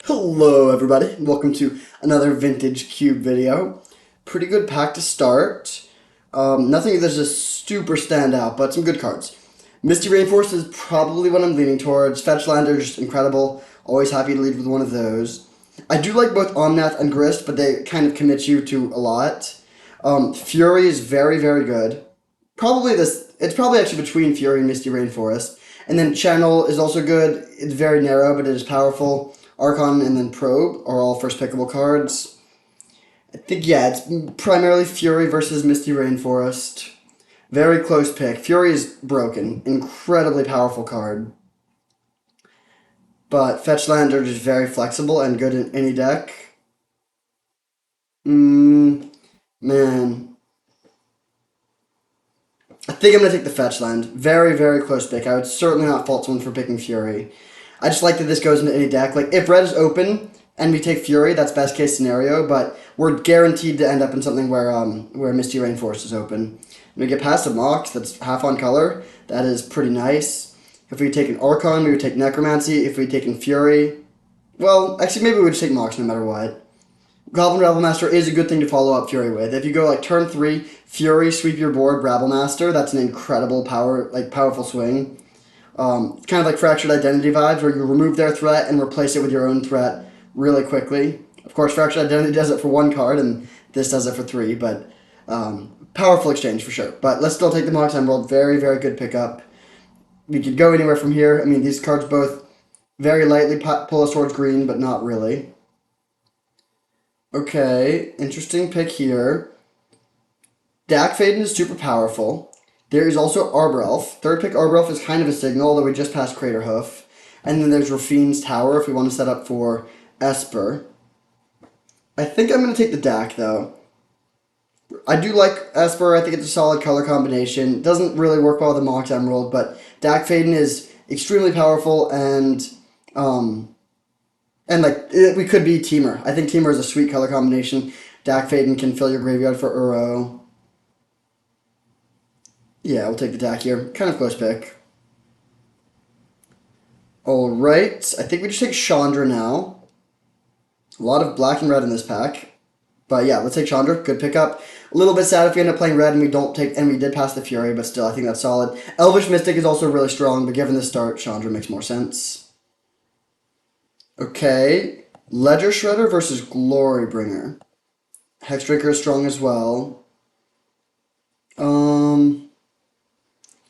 Hello everybody, welcome to another Vintage Cube video. Pretty good pack to start. Nothing that's just super standout, but some good cards. Misty Rainforest is probably what I'm leaning towards. Fetchlander is just incredible. Always happy to lead with one of those. I do like both Omnath and Grist, but they kind of commit you to a lot. Fury is very, very good. It's probably actually between Fury and Misty Rainforest. And then Channel is also good. It's very narrow, but it is powerful. Archon and then Probe are all first pickable cards. I think, yeah, it's primarily Fury versus Misty Rainforest. Very close pick. Fury is broken. Incredibly powerful card. But Fetchland are just very flexible and good in any deck. Man. I think I'm going to take the Fetchland. Very, very close pick. I would certainly not fault someone for picking Fury. I just like that this goes into any deck. Like, if red is open and we take Fury, that's best case scenario, but we're guaranteed to end up in something where Misty Rainforest is open. When we get past a Mox that's half on color, that is pretty nice. If we take an Archon, we would take Necromancy. If we take in Fury, well, actually, maybe we would just take Mox no matter what. Goblin Rabblemaster is a good thing to follow up Fury with. If you go like turn 3, Fury, sweep your board, Rabblemaster, that's an incredible powerful swing. Kind of like Fractured Identity vibes, where you remove their threat and replace it with your own threat really quickly. Of course, Fractured Identity does it for 1 card, and this does it for 3, but powerful exchange for sure. But let's still take the Mox Emerald. Very, very good pickup. We could go anywhere from here. I mean, these cards both very lightly pull us towards green, but not really. Okay, interesting pick here. Dak Faden is super powerful. There is also Arbor Elf. Third pick Arbor Elf is kind of a signal, although we just passed Crater Hoof. And then there's Rafine's Tower if we want to set up for Esper. I think I'm going to take the Dak, though. I do like Esper. I think it's a solid color combination. Doesn't really work well with the Mox Emerald, but Dak Faden is extremely powerful and like, we could be Teamer. I think Teamer is a sweet color combination. Dak Faden can fill your graveyard for Uro. Yeah, we'll take the Dak here. Kind of close pick. Alright, I think we just take Chandra now. A lot of black and red in this pack. But yeah, let's take Chandra. Good pickup. A little bit sad if we end up playing red and we did pass the Fury, but still, I think that's solid. Elvish Mystic is also really strong, but given the start, Chandra makes more sense. Okay, Ledger Shredder versus Glorybringer. Hexdrinker is strong as well.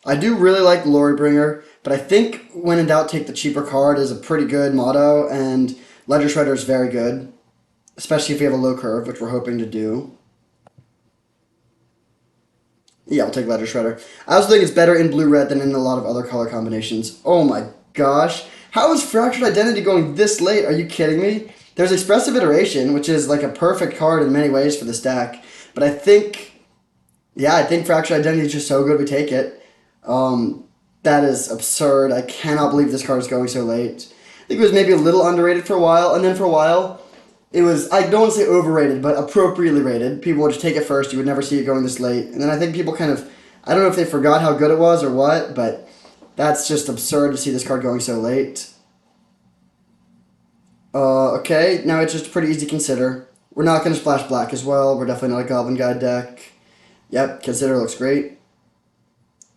I do really like Glorybringer, but I think when in doubt, take the cheaper card is a pretty good motto, and Ledger Shredder is very good, especially if we have a low curve, which we're hoping to do. Yeah, I'll take Ledger Shredder. I also think it's better in blue-red than in a lot of other color combinations. Oh my gosh. How is Fractured Identity going this late? Are you kidding me? There's Expressive Iteration, which is like a perfect card in many ways for this deck. But I think Fractured Identity is just so good we take it. That is absurd. I cannot believe this card is going so late. I think it was maybe a little underrated for a while, and then for a while, it was, I don't want to say overrated, but appropriately rated. People would just take it first. You would never see it going this late. And then I think people kind of, I don't know if they forgot how good it was or what, but that's just absurd to see this card going so late. Okay, now it's just pretty easy to consider. We're not going to splash black as well. We're definitely not a Goblin Guide deck. Yep, consider looks great.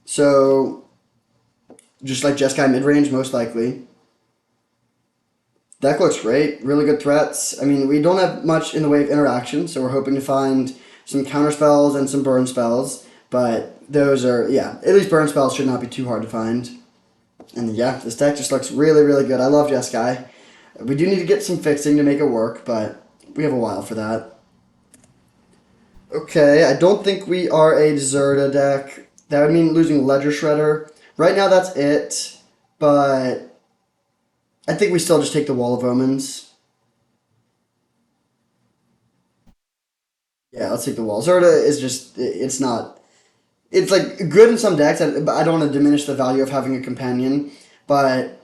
So, just like Jeskai mid-range, most likely. Deck looks great. Really good threats. I mean, we don't have much in the way of interaction, so we're hoping to find some counter spells and some burn spells. But those are, yeah, at least burn spells should not be too hard to find. And yeah, this deck just looks really, really good. I love Jeskai. We do need to get some fixing to make it work, but we have a while for that. Okay, I don't think we are a Deserta deck. That would mean losing Ledger Shredder. Right now, that's it, but I think we still just take the Wall of Omens. Yeah, let's take the Wall. Zerta is just, it's not, it's like good in some decks, but I don't want to diminish the value of having a companion, but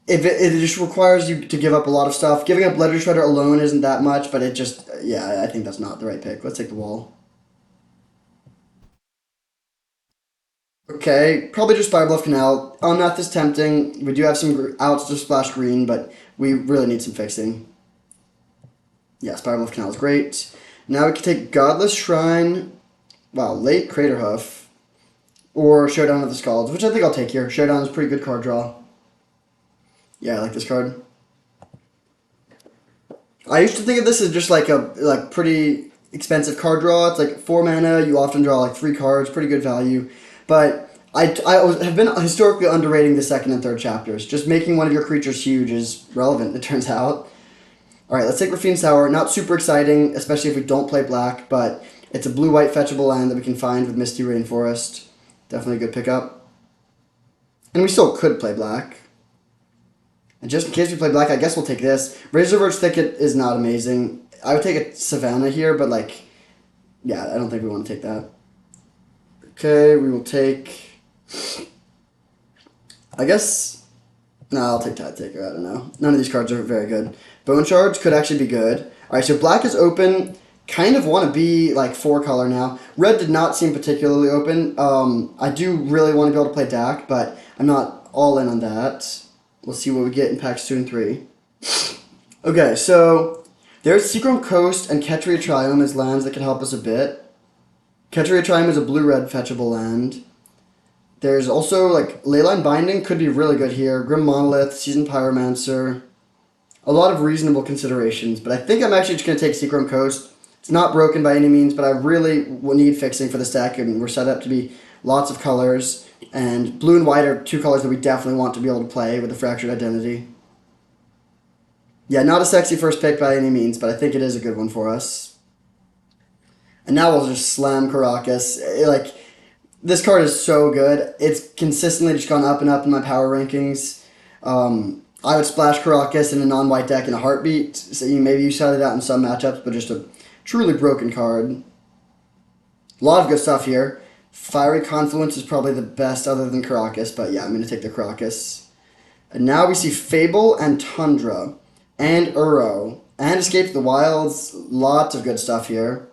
if it just requires you to give up a lot of stuff. Giving up Ledger Shredder alone isn't that much, but it just, yeah, I think that's not the right pick. Let's take the Wall. Okay, probably just Fire Bluff Canal. Not this tempting. We do have some outs to splash green, but we really need some fixing. Yeah, Spiral Canal is great. Now we can take Godless Shrine. Wow, late Crater Hoof. Or Showdown of the Scalds, which I think I'll take here. Showdown is a pretty good card draw. Yeah, I like this card. I used to think of this as just like a pretty expensive card draw. It's like 4 mana. You often draw like 3 cards, pretty good value. But have been historically underrating the second and third chapters. Just making one of your creatures huge is relevant, it turns out. All right, let's take Raffine's Tower. Not super exciting, especially if we don't play black, but it's a blue-white fetchable land that we can find with Misty Rainforest. Definitely a good pickup. And we still could play black. And just in case we play black, I guess we'll take this. Razorverge Thicket is not amazing. I would take a Savannah here, but like, yeah, I don't think we want to take that. Okay, we will take... I guess... No, I'll take Tide Taker, I don't know. None of these cards are very good. Bone Shards could actually be good. Alright, so black is open. Kind of want to be like 4-color now. Red did not seem particularly open. I do really want to be able to play Dak, but I'm not all in on that. We'll see what we get in packs 2 and 3. Okay, so there's Seagram Coast and Ketria Triome as lands that can help us a bit. Ketria Triome is a blue-red fetchable land. There's also, like, Leyline Binding could be really good here. Grim Monolith, Seasoned Pyromancer. A lot of reasonable considerations, but I think I'm actually just going to take Seagram Coast. It's not broken by any means, but I really need fixing for this deck, and we're set up to be lots of colors. And blue and white are 2 colors that we definitely want to be able to play with a Fractured Identity. Yeah, not a sexy first pick by any means, but I think it is a good one for us. And now we'll just slam Caracas. Like, this card is so good. It's consistently just gone up and up in my power rankings. I would splash Caracas in a non-white deck in a heartbeat. So maybe you shut it out in some matchups, but just a truly broken card. A lot of good stuff here. Fiery Confluence is probably the best other than Caracas, but yeah, I'm going to take the Caracas. And now we see Fable and Tundra and Uro and Escape to the Wilds. Lots of good stuff here.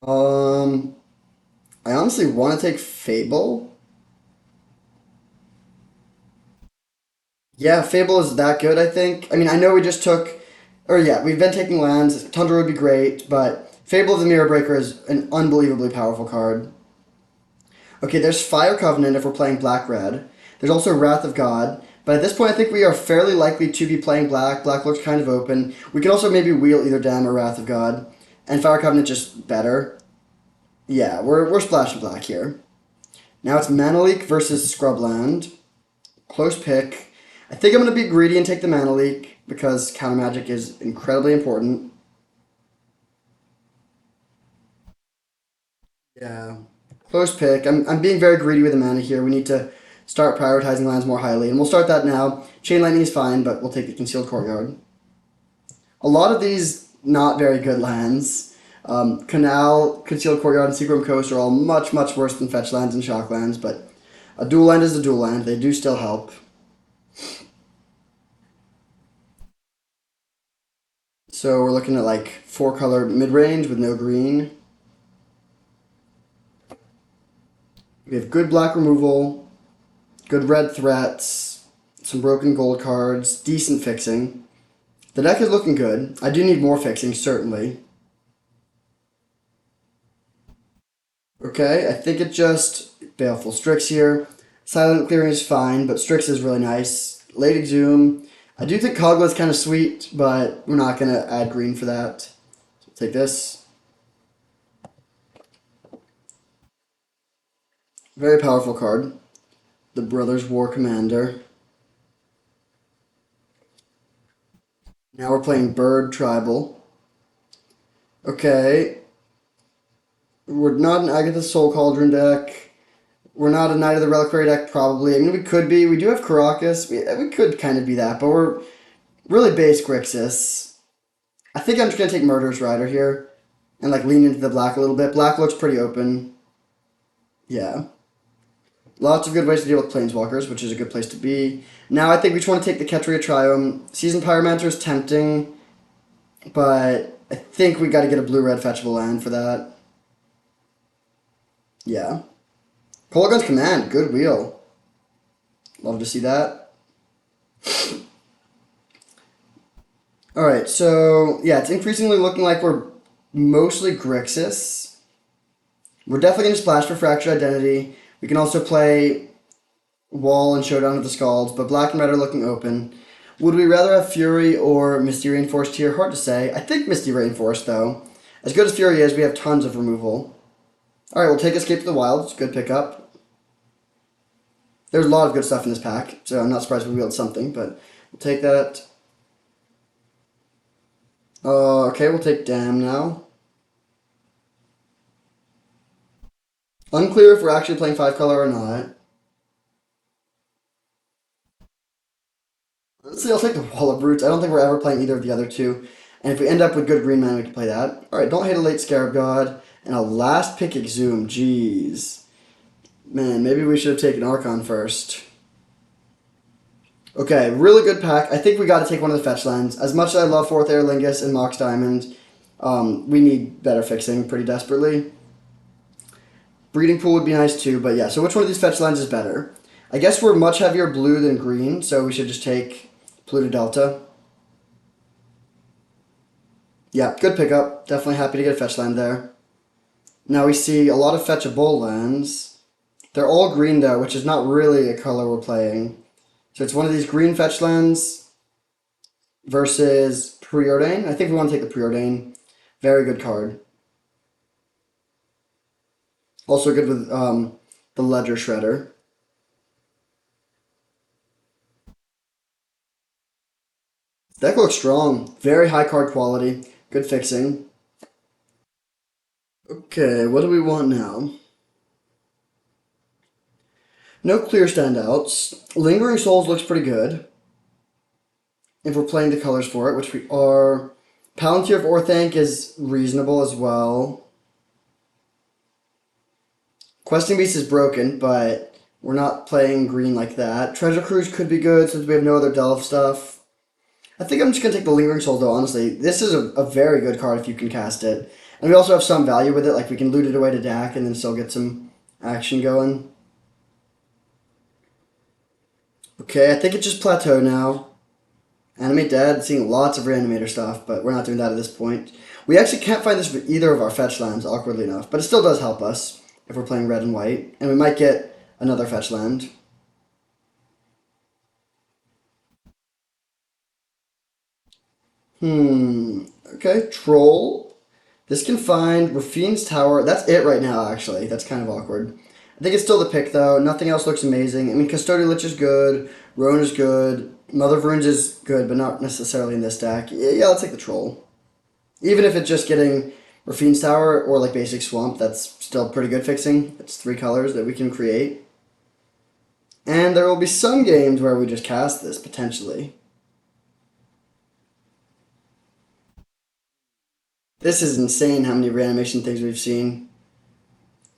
I honestly want to take Fable. Yeah, Fable is that good, I think. I mean, I know we just took, or yeah, we've been taking lands. Tundra would be great, but Fable of the Mirror Breaker is an unbelievably powerful card. Okay, there's Fire Covenant if we're playing black-red. There's also Wrath of God. But at this point, I think we are fairly likely to be playing black. Black looks kind of open. We can also maybe wheel either Dam or Wrath of God. And Fire Covenant just better. Yeah, we're splashing black here. Now it's Mana Leak versus Scrubland. Close pick. I think I'm going to be greedy and take the Mana Leak because counter magic is incredibly important. Yeah. Close pick. I'm being very greedy with the mana here. We need to start prioritizing lands more highly. And we'll start that now. Chain Lightning is fine, but we'll take the Concealed Courtyard. A lot of these not very good lands. Canal, Concealed Courtyard, and Seagram Coast are all much, much worse than fetch lands and shock lands, but a dual land is a dual land. They do still help. So we're looking at like 4-color mid-range with no green. We have good black removal, good red threats, some broken gold cards, decent fixing. The deck is looking good. I do need more fixing, certainly. Okay, I think it just Baleful Strix here. Silent Clearing is fine, but Strix is really nice. Late Exhume. I do think Kogla is kind of sweet, but we're not going to add green for that. So take this. Very powerful card. The Brothers War Commander. Now we're playing Bird Tribal. Okay. We're not an Agatha Soul Cauldron deck. We're not a Knight of the Reliquary deck, probably. I mean, we could be. We do have Caracas. We could kind of be that, but we're really base Grixis. I think I'm just going to take Murderous Rider here and like lean into the black a little bit. Black looks pretty open. Yeah. Lots of good ways to deal with Planeswalkers, which is a good place to be. Now I think we just want to take the Ketria Triome. Seasoned Pyromancer is tempting, but I think we got to get a blue-red fetchable land for that. Yeah. Kolaghan's Command, good wheel. Love to see that. All right, so yeah, it's increasingly looking like we're mostly Grixis. We're definitely going to splash for Fractured Identity. We can also play Wall and Showdown of the Scalds, but black and red are looking open. Would we rather have Fury or Misty Reinforced here? Hard to say. I think Misty Reinforced, though. As good as Fury is, we have tons of removal. Alright, we'll take Escape to the Wild. It's a good pickup. There's a lot of good stuff in this pack, so I'm not surprised we wheeled something, but we'll take that. Okay, we'll take Dam now. Unclear if we're actually playing 5-color or not. Honestly, I'll take the Wall of Roots. I don't think we're ever playing either of the other two. And if we end up with good green mana, we can play that. Alright, don't hate a late Scarab God. And a last pick Exhume. Jeez. Man, maybe we should have taken Archon first. Okay, really good pack. I think we got to take one of the fetch lands. As much as I love 4th Air Lingus and Mox Diamond, we need better fixing pretty desperately. Breeding Pool would be nice too, but yeah. So which one of these fetch lands is better? I guess we're much heavier blue than green, so we should just take Pluto Delta. Yeah, good pickup. Definitely happy to get a fetch land there. Now we see a lot of fetchable lands. They're all green though, which is not really a color we're playing. So it's one of these green fetch lands versus Preordain. I think we want to take the Preordain. Very good card. Also good with the Ledger Shredder. Deck looks strong. Very high card quality. Good fixing. Okay, what do we want now? No clear standouts. Lingering Souls looks pretty good. If we're playing the colors for it, which we are. Palantir of Orthanc is reasonable as well. Questing Beast is broken, but we're not playing green like that. Treasure Cruise could be good since we have no other Delve stuff. I think I'm just going to take the Lingering Soul, though, honestly. This is a very good card if you can cast it. And we also have some value with it, like we can loot it away to Dak and then still get some action going. Okay, I think it's just Plateau now. Animate Dead, seeing lots of Reanimator stuff, but we're not doing that at this point. We actually can't find this for either of our fetch lands, awkwardly enough, but it still does help us if we're playing red and white, and we might get another fetch land. Okay, Troll. This can find Rafine's Tower. That's it right now, actually. That's kind of awkward. I think it's still the pick, though. Nothing else looks amazing. I mean, Custodial Lich is good. Roan is good. Mother of Runes is good, but not necessarily in this deck. Yeah, let's take the Troll. Even if it's just getting Rafine's Tower or like basic Swamp, that's still pretty good fixing. It's 3 colors that we can create. And there will be some games where we just cast this, potentially. This is insane how many reanimation things we've seen.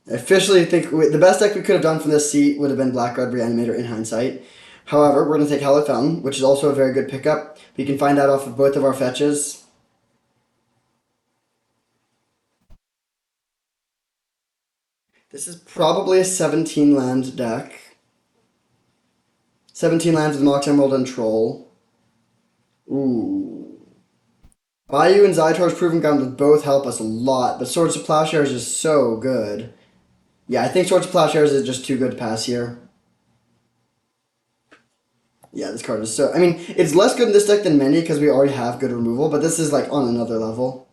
I officially think the best deck we could have done from this seat would have been Black Red Reanimator in hindsight. However, we're going to take Hallowed Fountain, which is also a very good pickup. We can find that off of both of our fetches. This is probably a 17 land deck. 17 lands with Mox Emerald and Troll. Ooh. Bayou and Zytor's Proven Ground both help us a lot, but Swords to Plowshares is so good. Yeah, I think Swords to Plowshares is just too good to pass here. Yeah, this card is so... I mean, it's less good in this deck than many because we already have good removal, but this is like on another level.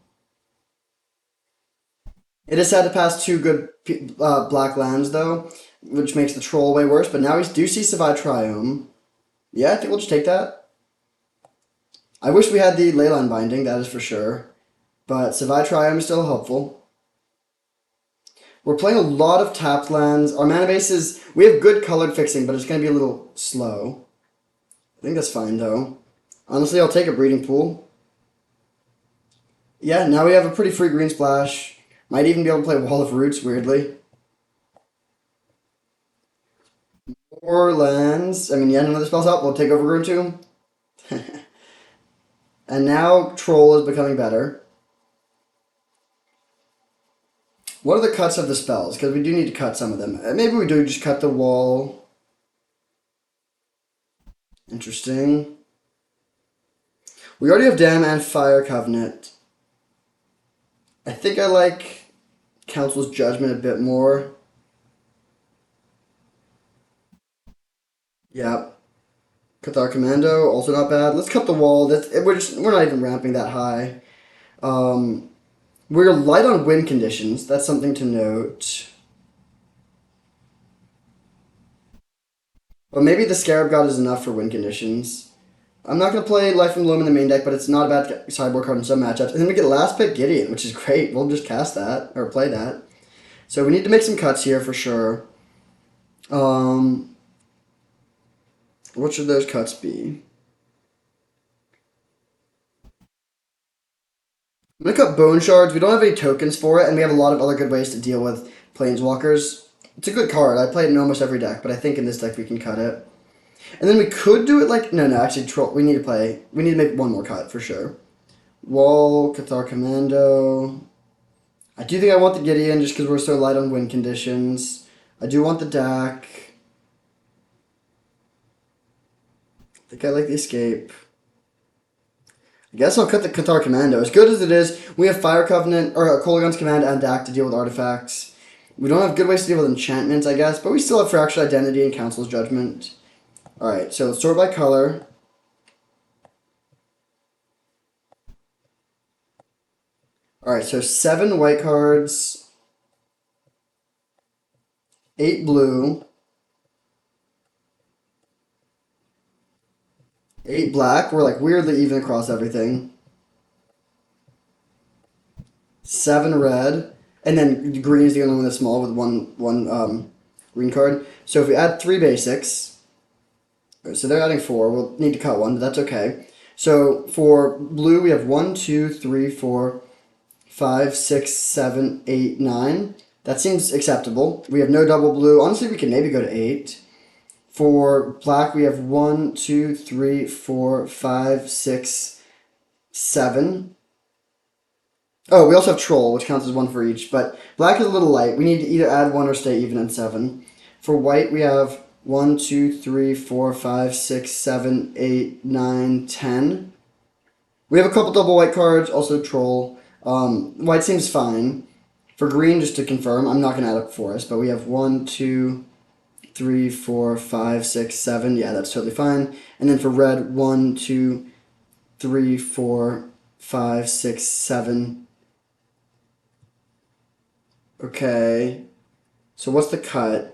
It is sad to pass 2 good black lands, though, which makes the Troll way worse, but now we do see Savai Triome. Yeah, I think we'll just take that. I wish we had the Leyline Binding, that is for sure. But Savai Triome is still helpful. We're playing a lot of tapped lands. Our mana base is... We have good colored fixing, but it's going to be a little slow. I think that's fine, though. Honestly, I'll take a Breeding Pool. Yeah, now we have a pretty free green splash. Might even be able to play Wall of Roots, weirdly. More lands. I mean, yeah, none of the spells up. We'll take over Rune Tomb. And now Troll is becoming better. What are the cuts of the spells? Because we do need to cut some of them. Maybe we do just cut the wall. Interesting. We already have Dam and Fire Covenant. I think I like Council's Judgment a bit more. Yeah. Cathar Commando, also not bad. Let's cut the wall. We're not even ramping that high. Um, we're light on win conditions. That's something to note. But maybe the Scarab God is enough for win conditions. I'm not going to play Life from Loam in the main deck, but it's not a bad sideboard card in some matchups. And then we get last pick Gideon, which is great. We'll just cast that, or play that. So we need to make some cuts here for sure. Um, what should those cuts be? I'm going to cut Bone Shards. We don't have any tokens for it, and we have a lot of other good ways to deal with Planeswalkers. It's a good card. I play it in almost every deck, but I think in this deck we can cut it. And then we could do it like... No, actually, we need to play... We need to make one more cut, for sure. Wall, Cathar Commando... I do think I want the Gideon just because we're so light on win conditions. I do want the DAC. I think I like the Escape. I guess I'll cut the Cathar Commando. As good as it is, we have Fire Covenant, or Kolaghan's Command and DAC to deal with artifacts. We don't have good ways to deal with enchantments, I guess, but we still have Fractured Identity and Council's Judgment. Alright, so let's sort by color. Alright, so 7 white cards, 8 blue, 8 black. We're like weirdly even across everything. 7 red, and then green is the only one that's small with one green card. So if we add 3 basics, so they're adding 4. We'll need to cut 1, but that's okay. So for blue, we have 1, 2, 3, 4, 5, 6, 7, 8, 9. That seems acceptable. We have no double blue. Honestly, we can maybe go to 8. For black, we have 1, 2, 3, 4, 5, 6, 7. Oh, we also have Troll, which counts as 1 for each. But black is a little light. We need to either add 1 or stay even at 7. For white, we have 1, 2, 3, 4, 5, 6, 7, 8, 9, 10. We have a couple double white cards, also Troll. White seems fine. For green, just to confirm, I'm not going to add up for us, but we have 1, 2, 3, 4, 5, 6, 7. Yeah, that's totally fine. And then for red, 1, 2, 3, 4, 5, 6, 7. Okay. So what's the cut?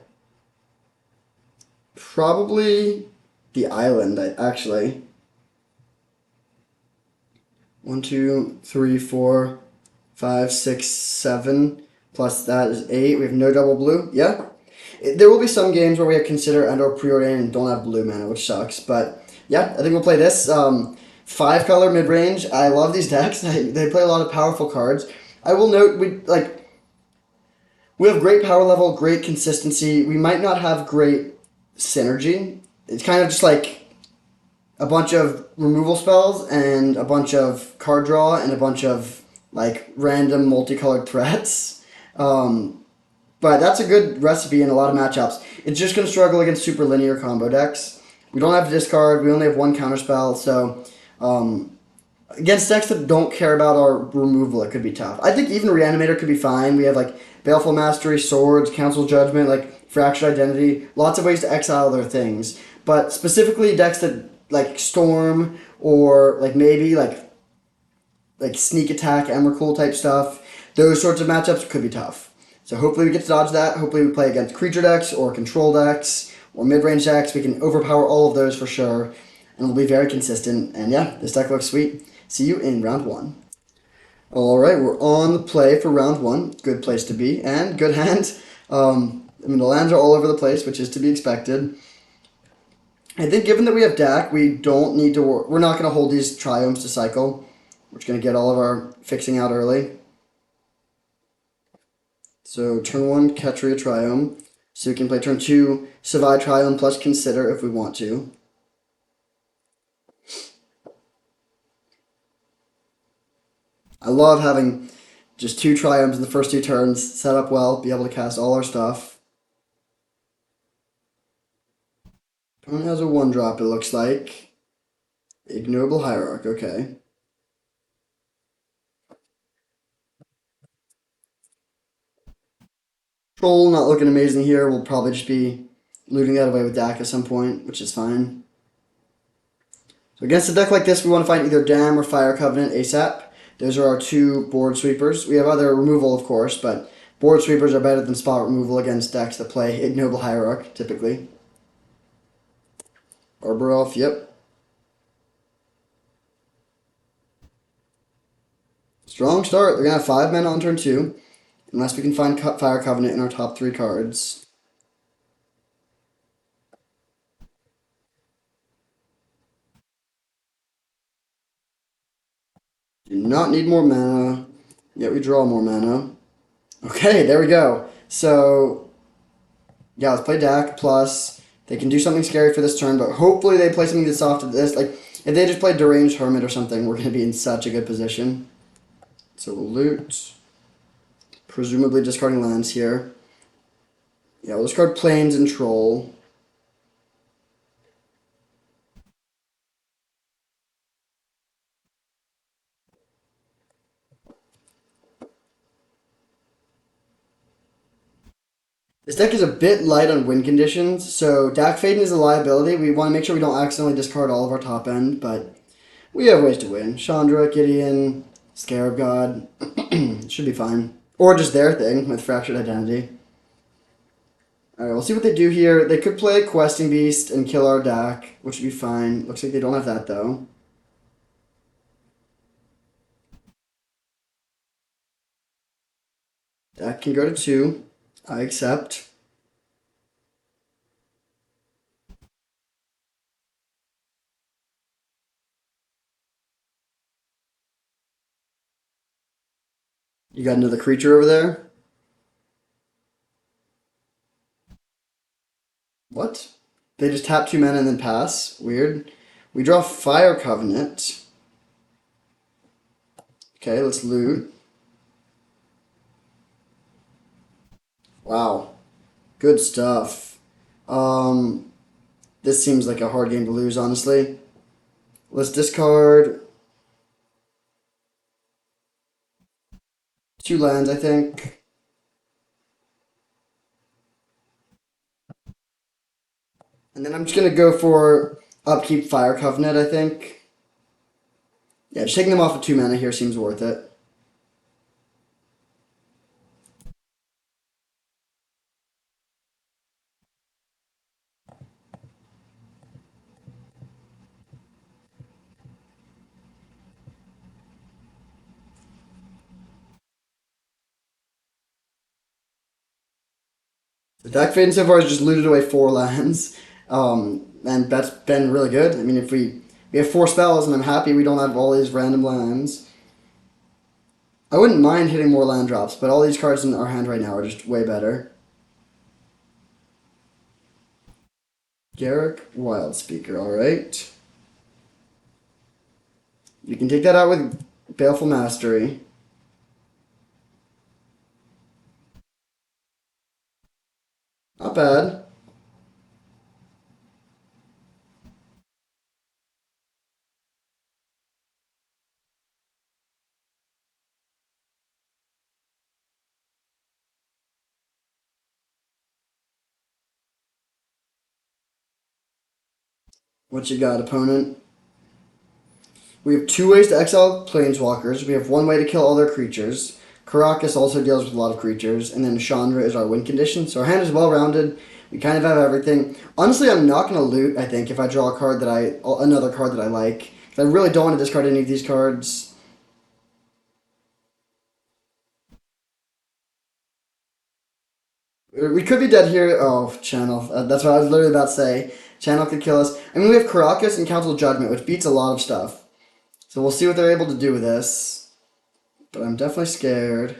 Probably the island, actually. 1, 2, 3, 4, 5, 6, 7. Plus that is 8. We have no double blue. Yeah. There will be some games where we have Consider and or Preordain and don't have blue mana, which sucks. But yeah, I think we'll play this. 5-color mid-range. I love these decks. They play a lot of powerful cards. I will note, we have great power level, great consistency. We might not have great synergy. It's kind of just like a bunch of removal spells and a bunch of card draw and a bunch of like random multicolored threats. But that's a good recipe in a lot of matchups. It's just going to struggle against super linear combo decks. We don't have to discard. We only have 1 counterspell. So against decks that don't care about our removal, it could be tough. I think even Reanimator could be fine. We have like Baleful Mastery, Swords, Council Judgment, like Fractured Identity. Lots of ways to exile their things. But specifically decks that like Storm or like maybe like Sneak Attack, Emrakul type stuff, those sorts of matchups could be tough. So hopefully we get to dodge that. Hopefully we play against creature decks or control decks or mid-range decks. We can overpower all of those for sure. And we'll be very consistent. And yeah, this deck looks sweet. See you in round 1. Alright, we're on the play for round 1. Good place to be. And good hand. The lands are all over the place, which is to be expected. I think given that we have DAC, we don't need to... We're not going to hold these Triomes to cycle. We're just going to get all of our fixing out early. So turn 1, Ketria Triome. So we can play turn 2, Savai Triome plus Consider if we want to. I love having just 2 Triomes in the first 2 turns, set up well, be able to cast all our stuff. Opponent has a 1-drop, it looks like. Ignoble Hierarch, okay. Troll not looking amazing here. We'll probably just be looting that away with Dak at some point, which is fine. So against a deck like this, we want to find either Dam or Fire Covenant ASAP. Those are our two board sweepers. We have other removal, of course, but board sweepers are better than spot removal against decks that play Ignoble Hierarch, typically. Arbor Elf, yep. Strong start. They're going to have 5 mana on turn 2, unless we can find Fire Covenant in our top 3 cards. Do not need more mana, yet we draw more mana. Okay, there we go. So, yeah, let's play Dak, plus they can do something scary for this turn, but hopefully they play something that's soft at this. Like, if they just play Deranged Hermit or something, we're going to be in such a good position. So we'll loot. Presumably discarding lands here. Yeah, we'll discard Plains and Troll. This deck is a bit light on win conditions, so Dak Faden is a liability. We want to make sure we don't accidentally discard all of our top end, but we have ways to win. Chandra, Gideon, Scarab God. Should be fine. Or just their thing with Fractured Identity. Alright, we'll see what they do here. They could play Questing Beast and kill our Dak, which would be fine. Looks like they don't have that, though. Dak can go to 2. I accept. You got another creature over there? What? They just tap 2 mana and then pass? Weird. We draw Fire Covenant. Okay, let's loot. Wow. Good stuff. This seems like a hard game to lose, honestly. Let's discard 2 lands, I think. And then I'm just going to go for Upkeep Fire Covenant, I think. Yeah, just taking them off of 2 mana here seems worth it. The deck fading so far has just looted away 4 lands. And that's been really good. I mean, if we have 4 spells, and I'm happy we don't have all these random lands. I wouldn't mind hitting more land drops, but all these cards in our hand right now are just way better. Garrick Wildspeaker, alright. You can take that out with Baleful Mastery. Not bad. What you got, opponent? We have 2 ways to exile Planeswalkers. We have 1 way to kill all their creatures. Caracas also deals with a lot of creatures. And then Chandra is our win condition. So our hand is well rounded. We kind of have everything. Honestly, I'm not going to loot, I think, if I draw a card that another card that I like. I really don't want to discard any of these cards. We could be dead here. Oh, Channel. That's what I was literally about to say. Channel could kill us. I mean, we have Caracas and Council Judgment, which beats a lot of stuff. So we'll see what they're able to do with this. But I'm definitely scared.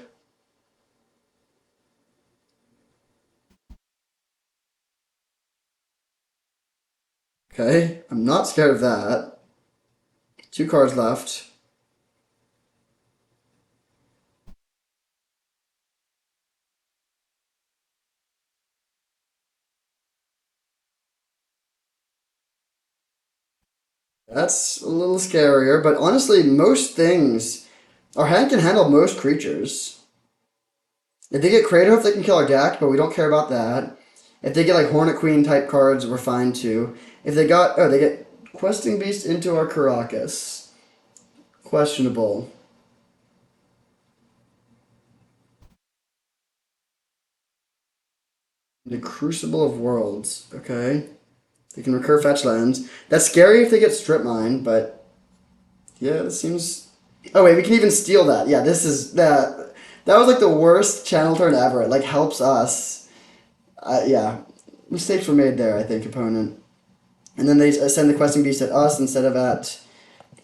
Okay, I'm not scared of that. 2 cards left. That's a little scarier, but honestly, most things, our hand can handle most creatures. If they get Kratos, they can kill our deck, but we don't care about that. If they get like Hornet Queen type cards, we're fine too. If they got, oh, they get Questing Beast into our Caracas. Questionable. The Crucible of Worlds. Okay. They can recur fetch lands. That's scary if they get Strip Mine, but yeah, this seems. Oh wait, we can even steal that. Yeah, this is that. That was like the worst channel turn ever. It like helps us. Yeah, mistakes were made there. I think opponent. And then they send the questing beast at us instead of at,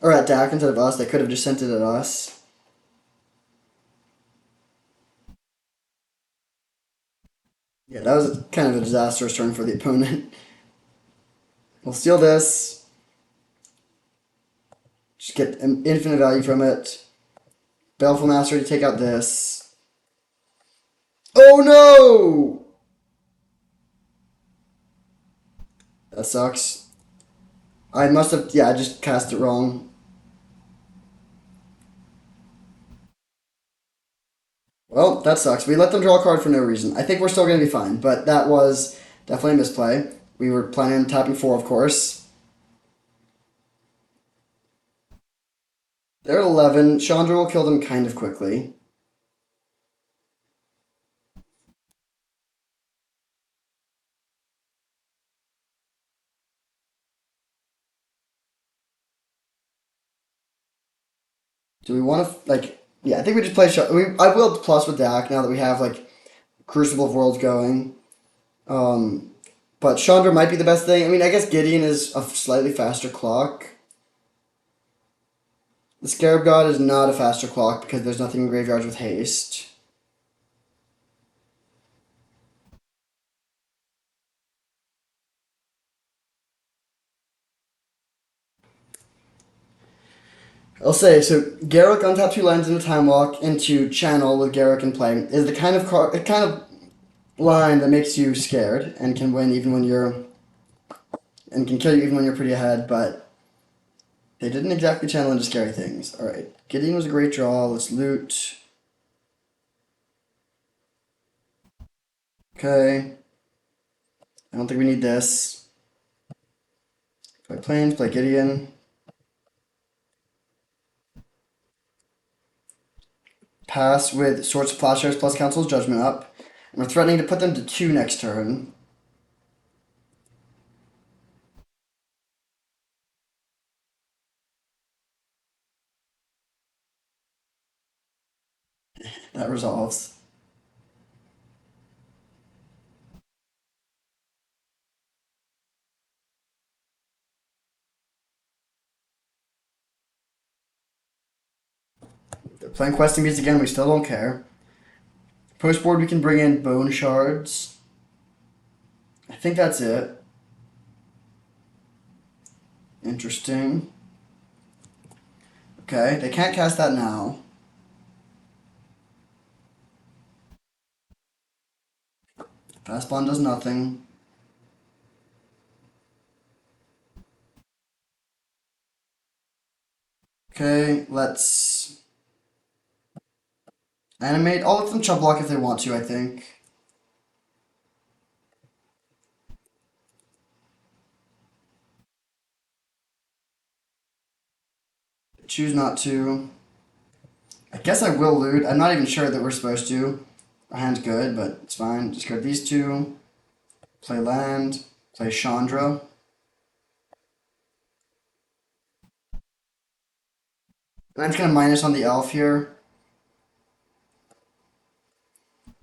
or at Dak instead of us. They could have just sent it at us. Yeah, that was kind of a disastrous turn for the opponent. We'll steal this. Just get infinite value from it. Baleful Master to take out this. Oh no! That sucks. I must have, yeah, I just cast it wrong. Well, that sucks. We let them draw a card for no reason. I think we're still going to be fine, but that was definitely a misplay. We were planning on tapping 4, of course. They're at 11. Chandra will kill them kind of quickly. Do we want to, like, yeah, I think we just play. I will plus with Dak now that we have, like, Crucible of Worlds going. Um, but Chandra might be the best thing. I mean, I guess Gideon is a slightly faster clock. The Scarab God is not a faster clock because there's nothing in graveyards with haste. I'll say, so Garruk untap 2 lands into Time Walk into Channel with Garruk in play is the kind of line that makes you scared and can win even when you're and can kill you even when you're pretty ahead, but they didn't exactly channel into scary things. Alright. Gideon was a great draw. Let's loot. Okay. I don't think we need this. Play Plains, play Gideon. Pass with Swords of Plowshares plus Council's Judgment up. And we're threatening to put them to 2 next turn. That resolves. They're playing Questing Beast again, we still don't care. Post board, we can bring in Bone Shards. I think that's it. Interesting. Okay, they can't cast that now. Fast Bond does nothing. Okay, let's animate. I'll let them chub block if they want to, I think. Choose not to. I guess I will loot. I'm not even sure that we're supposed to. Our hand's good, but it's fine. Discard these 2. Play land. Play Chandra. And I'm gonna minus on the elf here.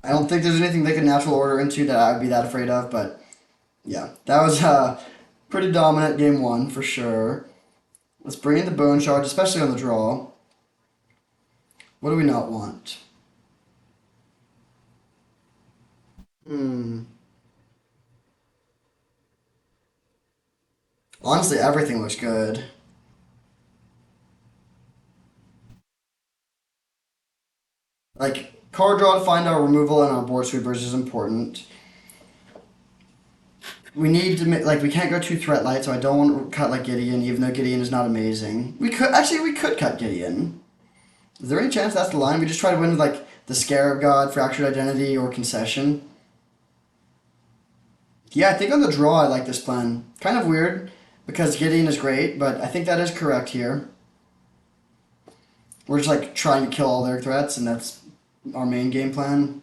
I don't think there's anything they could natural order into that I would be that afraid of, but yeah, that was pretty dominant game 1 for sure. Let's bring in the Bone Shard, especially on the draw. What do we not want? Hmm. Honestly, everything looks good. Like, card draw to find our removal and our board sweepers is important. We need to make, like, we can't go too threat light, so I don't want to cut like Gideon, even though Gideon is not amazing. We could cut Gideon. Is there any chance that's the line? We just try to win with like the Scarab God, Fractured Identity, or Concession. Yeah, I think on the draw I like this plan. Kind of weird because Gideon is great, but I think that is correct here. We're just like trying to kill all their threats, and that's our main game plan.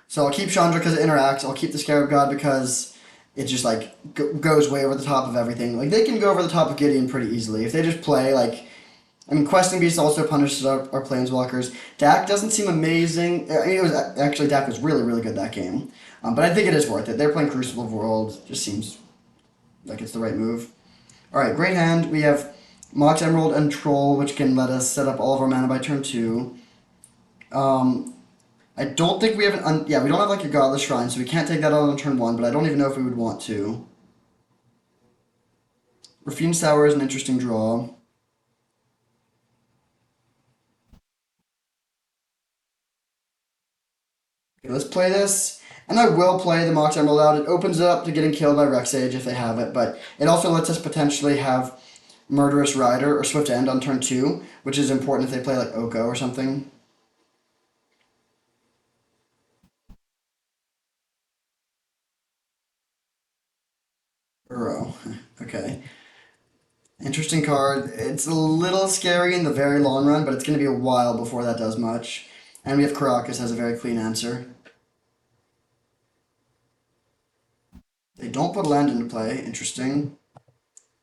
So I'll keep Chandra because it interacts. I'll keep the Scarab God because it just like goes way over the top of everything. Like they can go over the top of Gideon pretty easily if they just play like. I mean, Questing Beast also punishes our planeswalkers. Dak doesn't seem amazing. I mean, it was actually Dak was really really good that game, but I think it is worth it. They're playing Crucible of Worlds. Just seems like it's the right move. All right, great hand. We have Mox Emerald and Troll, which can let us set up all of our mana by turn 2. Um, I don't think we have yeah, we don't have like a Godless Shrine, so we can't take that out on turn 1, but I don't even know if we would want to. Raffine's Tower is an interesting draw. Okay, let's play this. And I will play the Mox Emerald out. It opens it up to getting killed by Rexage if they have it, but it also lets us potentially have Murderous Rider or Swift End on turn 2, which is important if they play like Oko or something. Burrow. Okay. Interesting card. It's a little scary in the very long run, but it's going to be a while before that does much. And we have Caracas has a very clean answer. They don't put land into play. Interesting.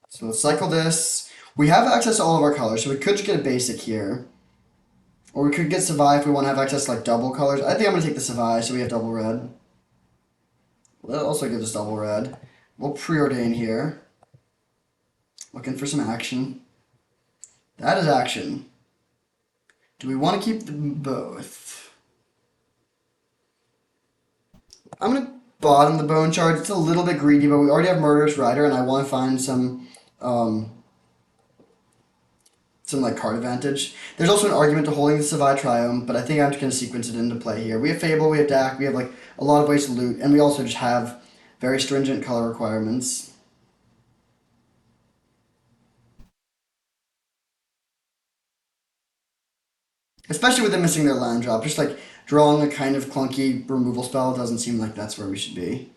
So let's cycle this. We have access to all of our colors, so we could just get a basic here. Or we could get Savai if we want to have access to like double colors. I think I'm going to take the Savai, so we have double red. Well, that also gives us double red. We'll preordain here. Looking for some action. That is action. Do we want to keep them both? I'm going to bottom the Bone Charge. It's a little bit greedy, but we already have Murderous Rider, and I want to find some like card advantage. There's also an argument to holding the Savai Triome, but I think I'm just going to sequence it into play here. We have Fable, we have Dak, we have like a lot of ways to loot, and we also just have very stringent color requirements. Especially with them missing their land drop. Just like drawing a kind of clunky removal spell doesn't seem like that's where we should be.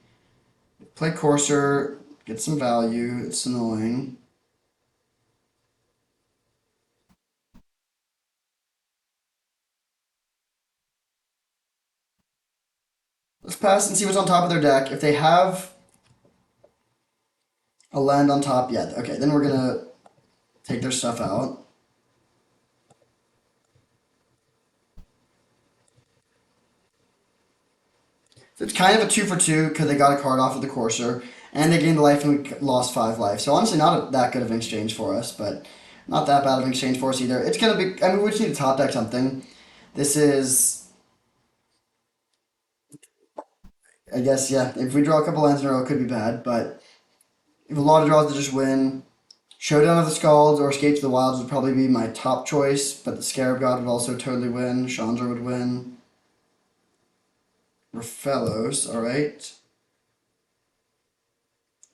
Play Courser, get some value, it's annoying. Let's pass and see what's on top of their deck. If they have a land on top, yeah, okay, then we're gonna take their stuff out. So it's kind of a 2 for 2 because they got a card off of the Courser, and they gained a life and we lost 5 life. So honestly, not that good of an exchange for us, but not that bad of an exchange for us either. It's gonna be. I mean, we just need to top deck something. This is, I guess, yeah. If we draw a couple lands in a row, it could be bad, but if a lot of draws to just win. Showdown of the Scalds or Escape to the Wilds would probably be my top choice, but the Scarab God would also totally win. Chandra would win. We're fellows, alright.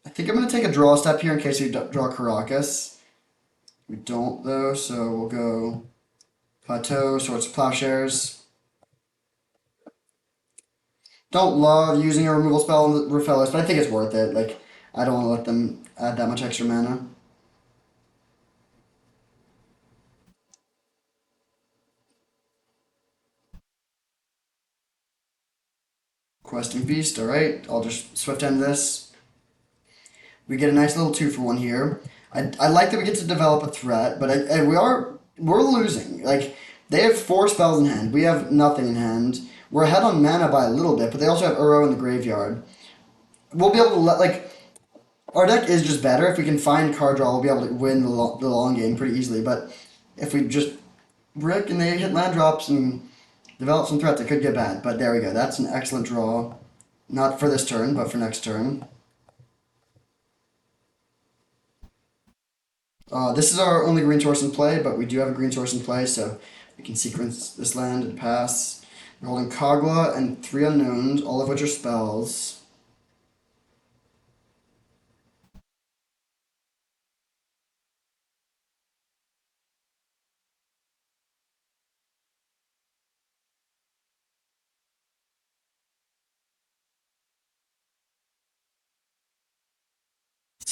I think I'm going to take a draw step here in case we draw Caracas. We don't, though, so we'll go Plateau, Swords of Plowshares. Don't love using a removal spell on the Rofellos, but I think it's worth it. Like, I don't want to let them add that much extra mana. Questing Beast, alright. I'll just Swift End this. We get a nice little 2 for 1 here. I like that we get to develop a threat, but we're losing. Like they have 4 spells in hand. We have nothing in hand. We're ahead on mana by a little bit, but they also have Uro in the graveyard. We'll be able to our deck is just better. If we can find card draw, we'll be able to win the long game pretty easily. But if we just brick and they hit land drops and develop some threats, it could get bad. But there we go. That's an excellent draw. Not for this turn, but for next turn. This is our only green source in play, but we do have a green source in play, so we can sequence this land and pass. We're holding Kogla and 3 unknowns, all of which are spells.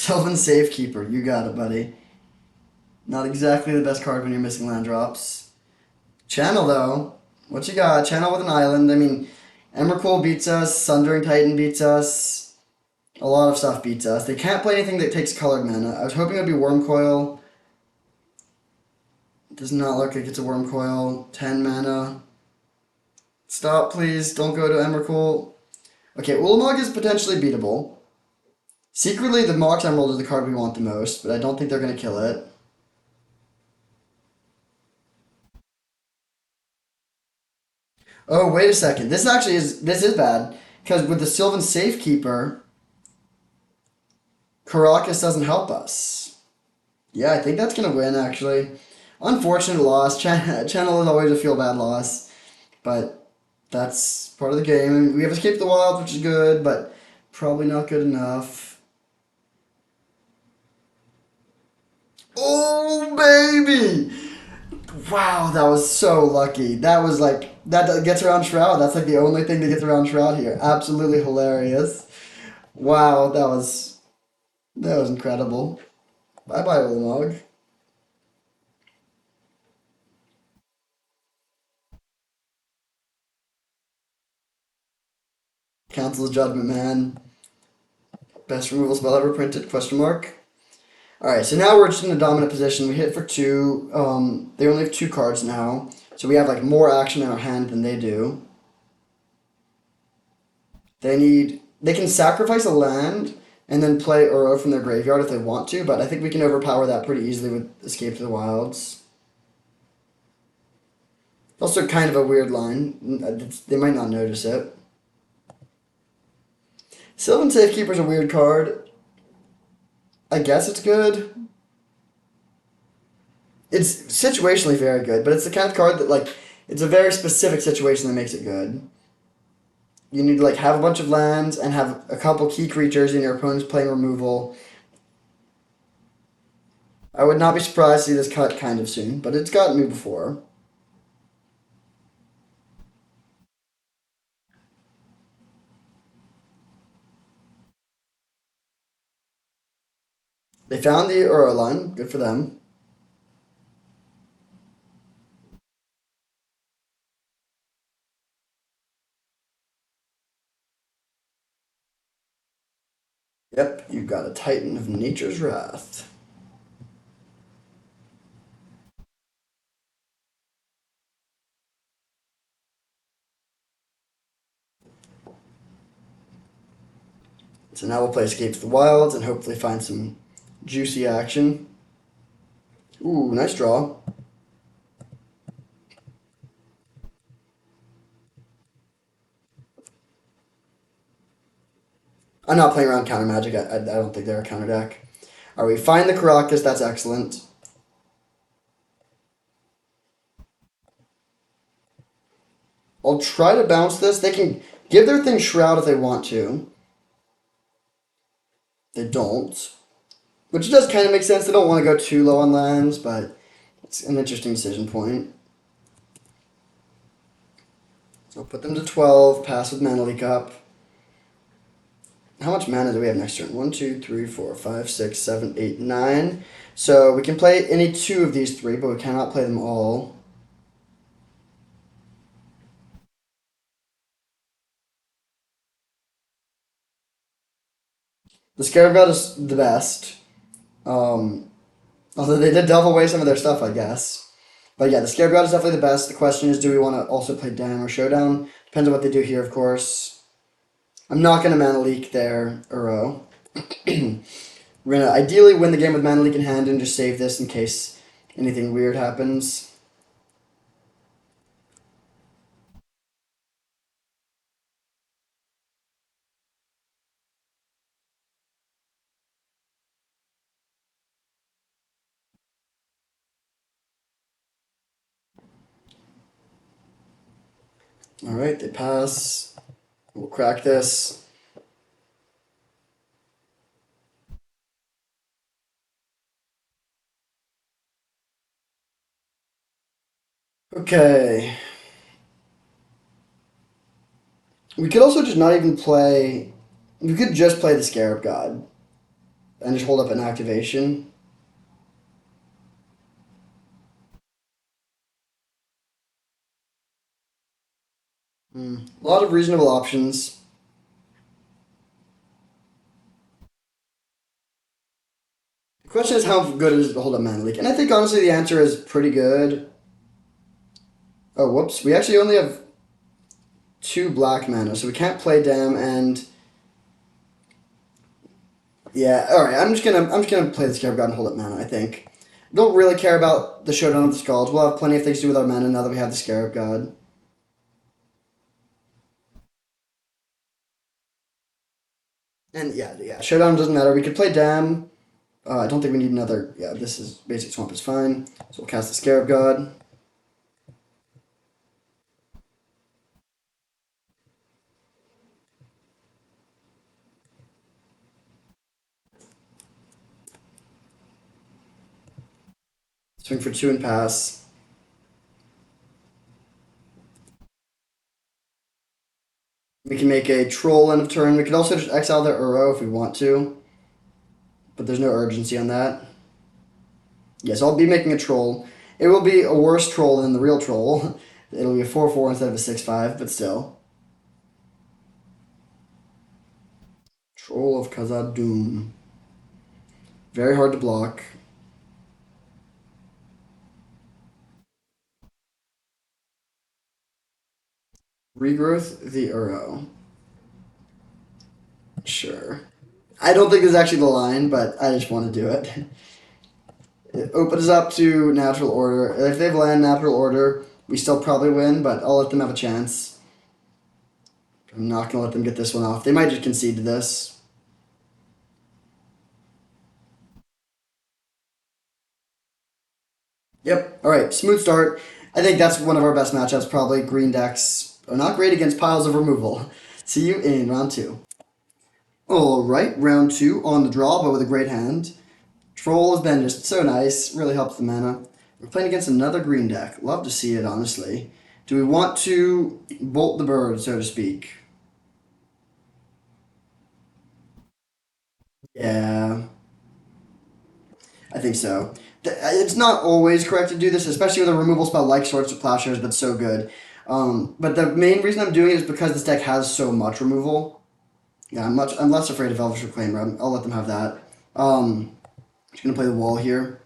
Sylvan Safekeeper, you got it, buddy. Not exactly the best card when you're missing land drops. Channel, though. What you got? Channel with an island. I mean, Emrakul beats us. Sundering Titan beats us. A lot of stuff beats us. They can't play anything that takes colored mana. I was hoping it would be Wormcoil. It does not look like it's a Wormcoil. 10 mana. Stop, please. Don't go to Emrakul. Okay, Ulamog is potentially beatable. Secretly, the Mox Emerald is the card we want the most, but I don't think they're going to kill it. Oh, wait a second. This is bad. Because with the Sylvan Safekeeper, Caracas doesn't help us. Yeah, I think that's going to win, actually. Unfortunate loss. Channel is always a feel bad loss. But that's part of the game. We have Escape the Wild, which is good, but probably not good enough. Oh, baby! Wow, that was so lucky. That was like, that gets around Shroud. That's like the only thing that gets around Shroud here. Absolutely hilarious. Wow, that was incredible. Bye bye, Ulamog. Council's Judgment Man. Best removal spell ever printed? Question mark. Alright, so now we're just in a dominant position. We hit for two. They only have two cards now. So we have like more action in our hand than they do. They can sacrifice a land and then play Uro from their graveyard if they want to, but I think we can overpower that pretty easily with Escape to the Wilds. Also kind of a weird line. They might not notice it. Sylvan Safekeeper's a weird card. I guess it's good. It's situationally very good, but it's the kind of card that like it's a very specific situation that makes it good. You need to like have a bunch of lands and have a couple key creatures and your opponent's playing removal. I would not be surprised to see this cut kind of soon, but it's gotten me before. They found the Uro line. Good for them. Yep, you got a Titan of Nature's Wrath. So now we'll play Escape to the Wilds and hopefully find some juicy action. Ooh, nice draw. I'm not playing around counter magic. I don't think they're a counter deck. Alright, we find the Caracas. That's excellent. I'll try to bounce this. They can give their thing Shroud if they want to. They don't. Which does kind of make sense. They don't want to go too low on lands, but it's an interesting decision point. So I'll put them to 12, pass with Mana Leak up. How much mana do we have next turn? 1, 2, 3, 4, 5, 6, 7, 8, 9. So we can play any two of these three, but we cannot play them all. The Scarab God is the best. Although they did delve away some of their stuff, I guess. But yeah, the Scarab God is definitely the best. The question is, do we want to also play Dam or Showdown? Depends on what they do here, of course. I'm not going to Mana Leak their Uro. We're going to ideally win the game with Mana Leak in hand and just save this in case anything weird happens. Alright, they pass. We'll crack this. Okay. We could also just not even play. We could just play the Scarab God. and just hold up an activation. A lot of reasonable options. The question is how good is it to hold up Mana Leak? And I think honestly the answer is pretty good. Oh, whoops. We actually only have two black mana, so we can't play Dam and yeah, alright, I'm just gonna play the Scarab God and hold up mana, I think. Don't really care about the Showdown of the Skulls. We'll have plenty of things to do with our mana now that we have the Scarab God. And yeah, Showdown doesn't matter. We could play Dam. I don't think we need another. Yeah, this is basic swamp is fine. So we'll cast the Scarab God. Swing for two and pass. We can make a troll end of turn. We could also just exile the Uro if we want to, but there's no urgency on that. Yes, I'll be making a troll. It will be a worse troll than the real troll. It'll be a 4/4 instead of a 6/5, but still. Troll of Khazad-dûm. Very hard to block. Regrowth the Uro. Sure. I don't think this is actually the line, but I just want to do it. It opens up to natural order. If they have land natural order, we still probably win, but I'll let them have a chance. I'm not going to let them get this one off. They might just concede to this. Yep. All right. Smooth start. I think that's one of our best matchups, probably. Green decks are not great against piles of removal. See you in round two. All right. Round two on the draw, but with a great hand. Troll has been just so nice. Really helps the mana. We're playing against another green deck. Love to see it, honestly. Do we want to bolt the bird, so to speak? Yeah, I think so. It's not always correct to do this, especially with a removal spell like Swords to Plowshares, but so good. But the main reason I'm doing it is because this deck has so much removal. Yeah, I'm less afraid of Elvish Reclaimer. I'll let them have that. Just gonna play the wall here.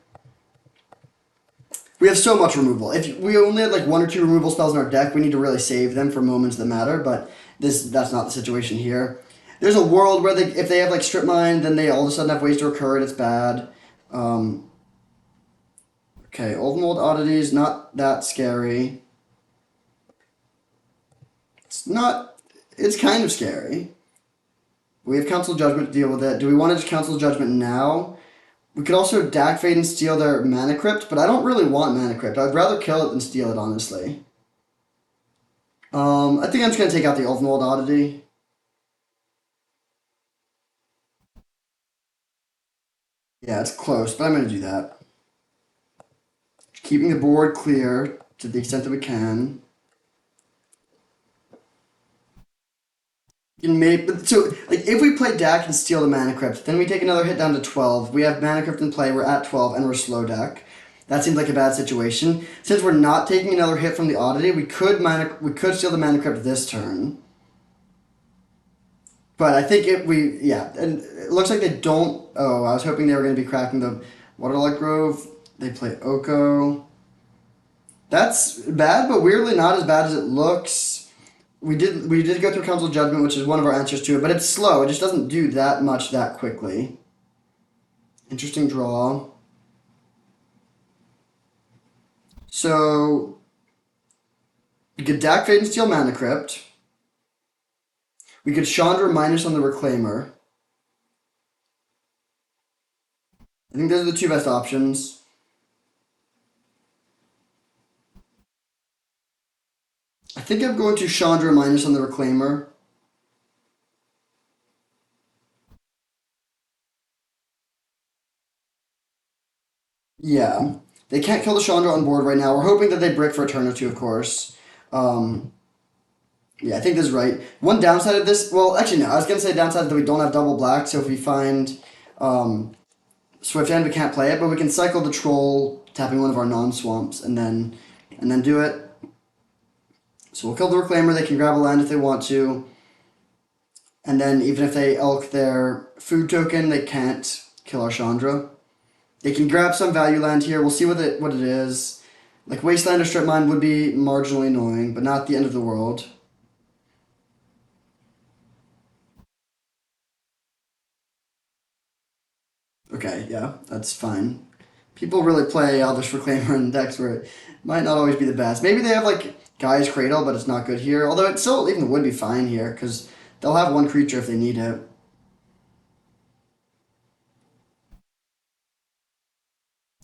We have so much removal. If we only had like one or two removal spells in our deck, we need to really save them for moments that matter. But that's not the situation here. There's a world where if they have like strip mine, then they all of a sudden have ways to recur and it's bad. Um, okay, old mold oddities, not that scary. It's not. It's kind of scary. We have Council Judgment to deal with it. Do we want to just Council Judgment now? We could also Dak Fade and steal their Mana Crypt, but I don't really want Mana Crypt. I'd rather kill it than steal it, honestly. I think I'm just going to take out the Ulvenwald Oddity. Yeah, it's close, but I'm going to do that. Keeping the board clear to the extent that we can. You can make, but so like if we play Dak and steal the Mana Crypt, then we take another hit down to 12. We have Mana Crypt in play, we're at 12, and we're slow deck. That seems like a bad situation. Since we're not taking another hit from the Oddity, we could steal the Mana Crypt this turn. But I think and it looks like they don't. Oh, I was hoping they were going to be cracking the Waterlogged Grove. They play Oko. That's bad, but weirdly not as bad as it looks. We did go through Council Judgment, which is one of our answers to it, but it's slow. It just doesn't do that much that quickly. Interesting draw. So we could Dak Fade and steal Mana Crypt. We could Chandra minus on the Reclaimer. I think those are the two best options. I think I'm going to Chandra minus on the Reclaimer. Yeah. They can't kill the Chandra on board right now. We're hoping that they brick for a turn or two, of course. Um, yeah, I think this is right. One downside of this, well, actually, no. I was going to say downside that we don't have double black, so if we find Swift End, we can't play it, but we can cycle the Troll, tapping one of our non-swamps, and then do it. So we'll kill the Reclaimer. They can grab a land if they want to. And then even if they elk their food token, they can't kill our Chandra. They can grab some value land here. We'll see what it is. Like Wasteland or Strip Mine would be marginally annoying, but not the end of the world. Okay, yeah, that's fine. People really play Elvish Reclaimer in decks where it might not always be the best. Maybe they have like Gaia's Cradle, but it's not good here. Although it still even would be fine here because they'll have one creature if they need it.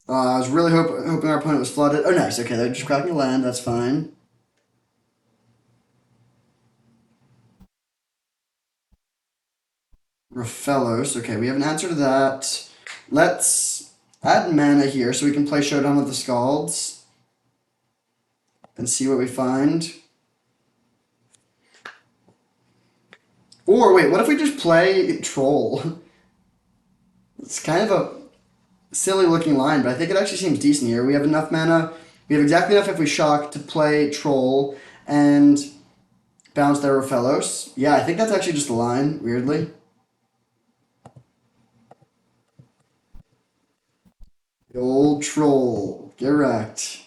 I was really hoping our opponent was flooded. Oh, nice. Okay, they're just cracking land. That's fine. Rafellos. Okay, we have an answer to that. Let's add mana here so we can play Showdown of the Scalds and see what we find. Or wait, what if we just play Troll? It's kind of a silly looking line, but I think it actually seems decent here. We have enough mana. We have exactly enough if we shock to play Troll and bounce their Rafellos. Yeah, I think that's actually just a line, weirdly. The old Troll. Get wrecked.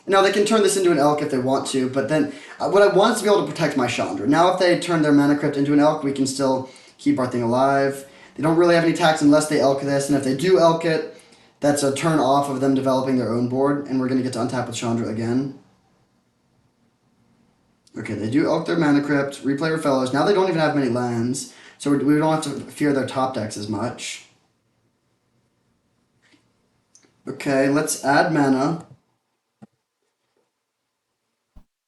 Now, they can turn this into an elk if they want to, but then what I want is to be able to protect my Chandra. Now, if they turn their Mana Crypt into an elk, we can still keep our thing alive. They don't really have any attacks unless they elk this, and if they do elk it, that's a turn off of them developing their own board, and we're going to get to untap with Chandra again. Okay, they do elk their Mana Crypt, replay their fellows. Now they don't even have many lands, so we don't have to fear their top decks as much. Okay, let's add mana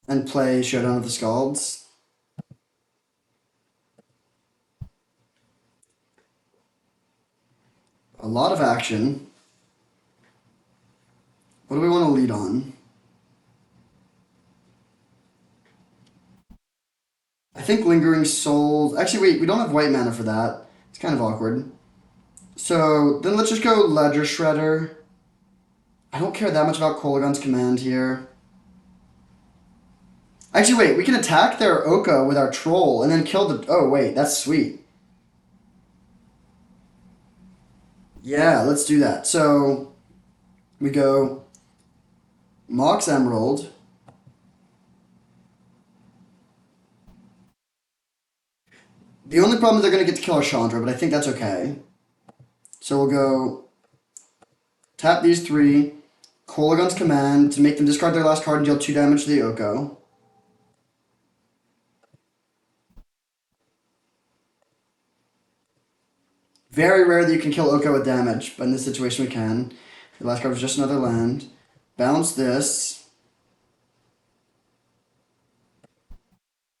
and play Showdown of the Scalds. A lot of action. What do we want to lead on? I think Lingering Souls... Actually, wait, we don't have white mana for that. It's kind of awkward. So, then let's just go Ledger Shredder. I don't care that much about Kolaghan's Command here. Actually, wait, we can attack their Oko with our Troll and then kill the... Oh, wait, that's sweet. Yeah, let's do that. So, we go Mox Emerald. The only problem is they're going to get to kill our Chandra, but I think that's okay. So we'll go tap these three, Kolaghan's Command to make them discard their last card and deal 2 damage to the Oko. Very rare that you can kill Oko with damage, but in this situation we can. The last card was just another land. Bounce this.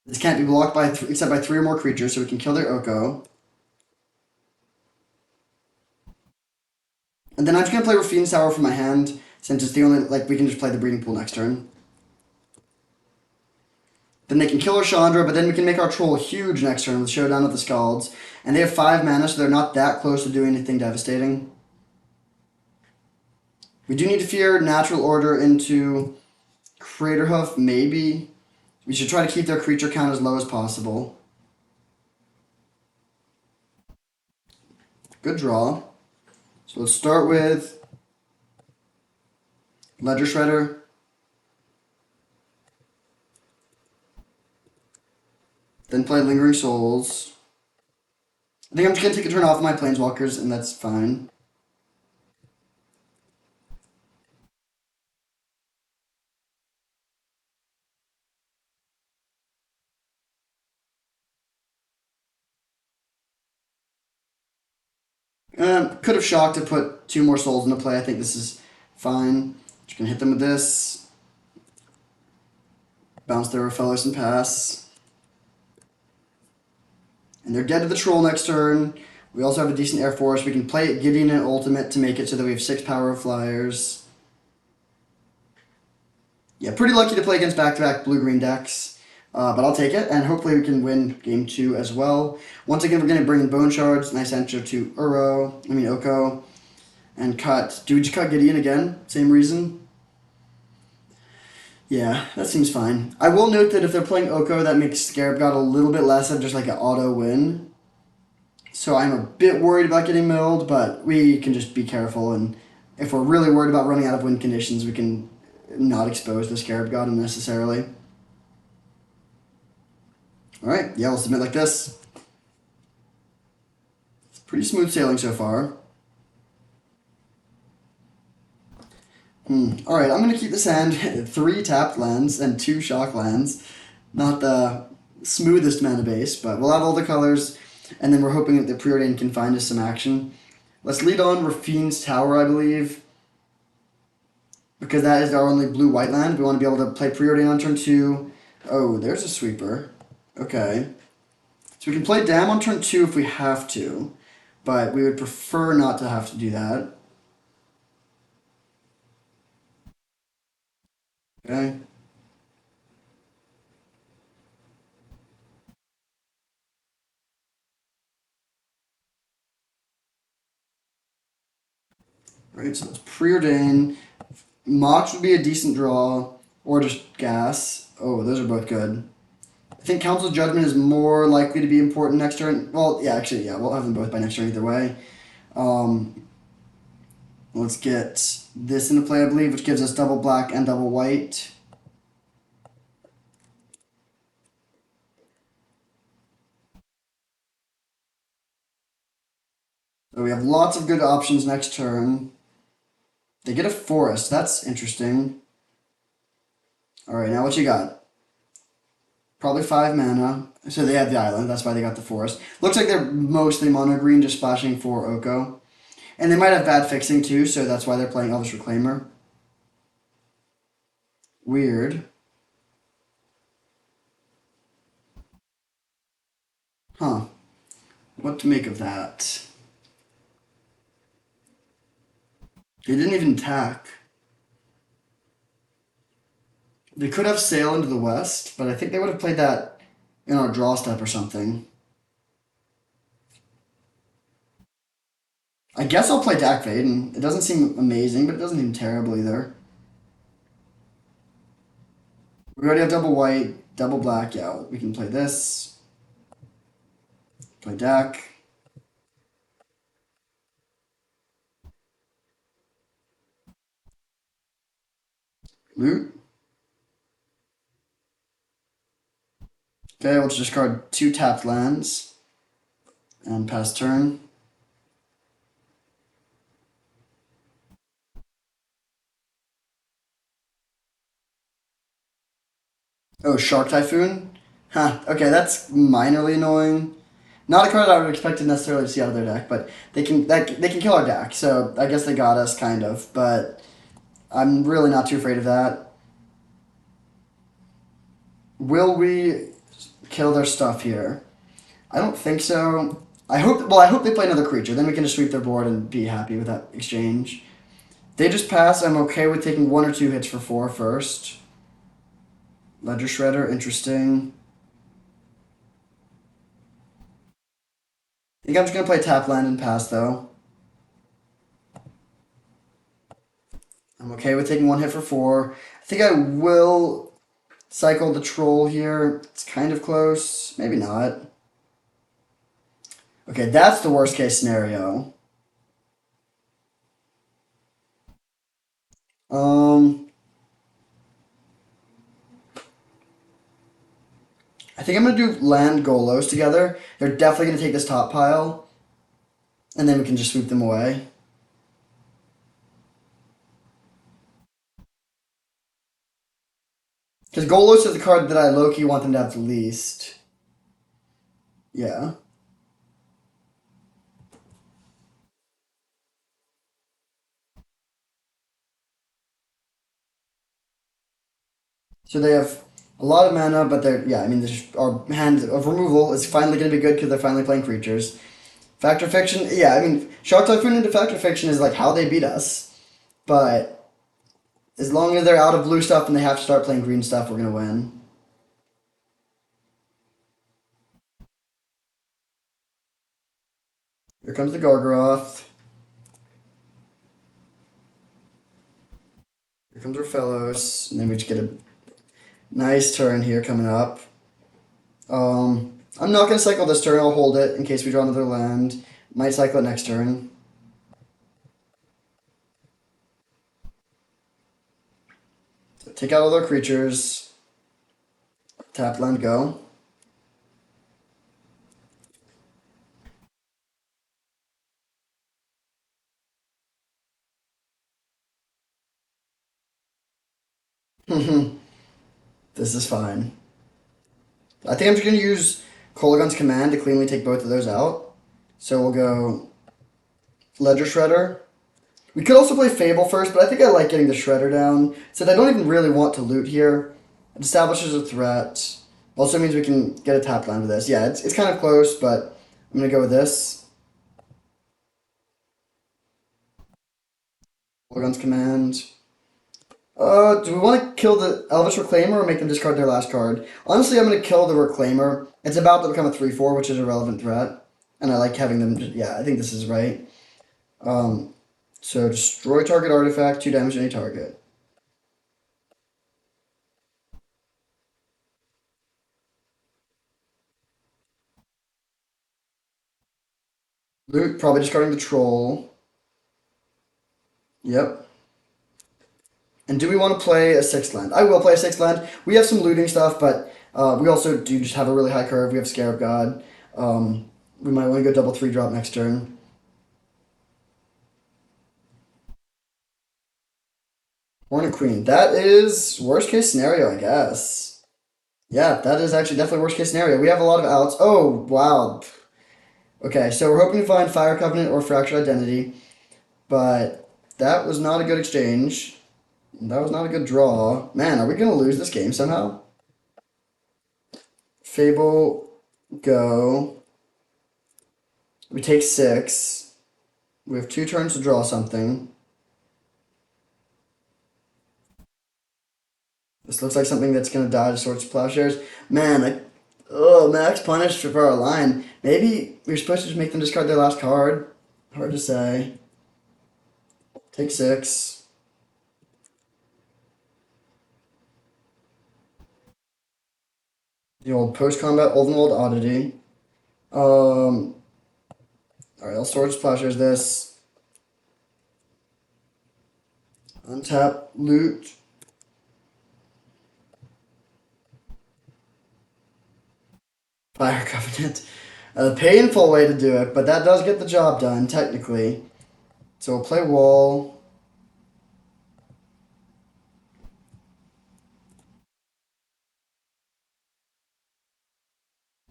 This can't be blocked by except by 3 or more creatures, so we can kill their Oko. And then I'm just going to play Rafine's Tower from my hand, since it's the only, like, we can just play the Breeding Pool next turn. Then they can kill our Chandra, but then we can make our Troll huge next turn with Showdown of the Scalds. And they have 5 mana, so they're not that close to doing anything devastating. We do need to fear Natural Order into Craterhoof, maybe. We should try to keep their creature count as low as possible. Good draw. So let's start with Ledger Shredder. Then play Lingering Souls. I think I'm just going to take a turn off my Planeswalkers, and that's fine. Could have shocked to put 2 more souls into play. I think this is fine. Just going to hit them with this. Bounce their Rafellos and pass. And they're dead to the Troll next turn. We also have a decent Air Force. We can play Gideon and Ultimate to make it so that we have 6 power of flyers. Yeah, pretty lucky to play against back-to-back blue-green decks. But I'll take it, and hopefully we can win game 2 as well. Once again, we're going to bring in Bone Shards. Nice enter to Oko, and cut. Do we just cut Gideon again? Same reason? Yeah, that seems fine. I will note that if they're playing Oko, that makes Scarab God a little bit less of just like an auto win. So I'm a bit worried about getting milled, but we can just be careful. And if we're really worried about running out of win conditions, we can not expose the Scarab God unnecessarily. Alright, yeah, we'll submit like this. It's pretty smooth sailing so far. Alright, I'm going to keep this hand 3 tapped lands and 2 shock lands. Not the smoothest mana base, but we'll have all the colors, and then we're hoping that the Preordain can find us some action. Let's lead on Rafine's Tower, I believe, because that is our only blue-white land. We want to be able to play Preordain on turn 2. Oh, there's a sweeper. Okay. So we can play Dam on turn 2 if we have to, but we would prefer not to have to do that. Okay. Right, so it's Preordain. Mox would be a decent draw, or just Gas. Oh, those are both good. I think Council Judgment is more likely to be important next turn. Well, yeah, actually, yeah, we'll have them both by next turn either way. Let's get this into play, I believe, which gives us double black and double white. So we have lots of good options next turn. They get a forest. That's interesting. Alright, now what you got? Probably 5 mana. So they have the island. That's why they got the forest. Looks like they're mostly mono green, just splashing for Oko. And they might have bad fixing too, so that's why they're playing Elvish Reclaimer. Weird. Huh. What to make of that? They didn't even attack. They could have Sail into the west, but I think they would have played that in our draw step or something. I guess I'll play Dak Vaden. It doesn't seem amazing, but it doesn't seem terrible either. We already have double white, double black. Yeah, we can play this. Play Dak. Loot. Okay, we'll just discard 2 tapped lands and pass turn. Oh, Shark Typhoon? Huh, okay, that's minorly annoying. Not a card I would expect necessarily to see out of their deck, but they can kill our deck, so I guess they got us kind of, but I'm really not too afraid of that. Will we kill their stuff here? I don't think so. I hope they play another creature, then we can just sweep their board and be happy with that exchange. They just pass, I'm okay with taking 1 or 2 hits for 4 first. Ledger Shredder, interesting. I think I'm just gonna play tap land and pass though. I'm okay with taking 1 hit for 4. I think I will cycle the troll here. It's kind of close. Maybe not. Okay, that's the worst case scenario. Um, I think I'm gonna do land Golos together. They're definitely gonna take this top pile, and then we can just sweep them away. Because Golos is the card that I low-key want them to have the least. Yeah. So they have a lot of mana, but they're yeah. I mean, our hand of removal is finally going to be good because they're finally playing creatures. Factor Fiction, yeah. I mean, Shark Typhoon into Factor Fiction is like how they beat us, but As long as they're out of blue stuff and they have to start playing green stuff, we're gonna win. Here comes the Gargaroth. Here comes our fellows. And then we just get a nice turn here coming up. I'm not gonna cycle this turn. I'll hold it in case we draw another land. Might cycle it next turn. So take out all their creatures. Tap land, go. This is fine. I think I'm just gonna use Kolaghan's command to cleanly take both of those out. So we'll go Ledger Shredder. We could also play Fable first, but I think I like getting the Shredder down. Since I don't even really want to loot here. It establishes a threat. Also means we can get a tap land with this. Yeah, it's kind of close, but I'm going to go with this. Orgon's command. Do we want to kill the Elvish Reclaimer or make them discard their last card? Honestly, I'm going to kill the Reclaimer. It's about to become a 3/4, which is a relevant threat. And I like having them... Yeah, I think this is right. So destroy target artifact, 2 damage to any target. Loot, probably discarding the Troll. Yep. And do we want to play a 6th land? I will play a 6th land. We have some looting stuff, but we also do just have a really high curve. We have Scarab God. We might want to go double 3-drop next turn. Hornet Queen. That is worst case scenario, I guess. Yeah, that is actually definitely worst case scenario. We have a lot of outs. Oh, wow. Okay, so we're hoping to find Fire Covenant or Fractured Identity, but that was not a good exchange. That was not a good draw. Man, are we going to lose this game somehow? Fable, go. We take 6. We have 2 turns to draw something. This looks like something that's going to die to Swords to Plowshares. Man, Max punished for our line. Maybe we're supposed to just make them discard their last card. Hard to say. Take 6. The old post-combat Oldenwald Oddity. Alright, I'll Swords to Plowshares this. Untap, loot. Fire Covenant. A painful way to do it, but that does get the job done, technically. So we'll play Wall.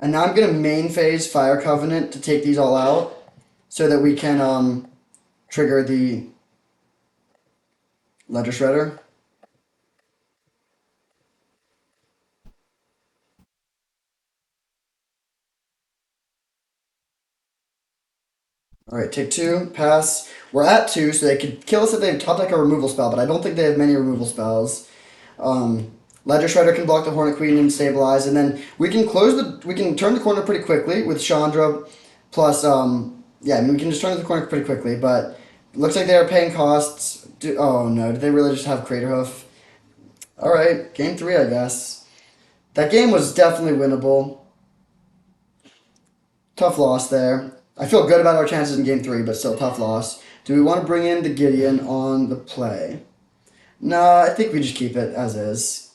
And now I'm going to main phase Fire Covenant to take these all out so that we can trigger the Ledger Shredder. Alright, take 2, pass. We're at 2, so they could kill us if they have top deck a removal spell, but I don't think they have many removal spells. Ledger Shredder can block the Hornet Queen and stabilize, and then we can turn the corner pretty quickly with Chandra, plus, yeah, I mean, we can just turn the corner pretty quickly, but it looks like they are paying costs. Oh no, did they really just have Craterhoof? Alright, game 3, I guess. That game was definitely winnable. Tough loss there. I feel good about our chances in game 3, but still tough loss. Do we want to bring in the Gideon on the play? No, I think we just keep it as is.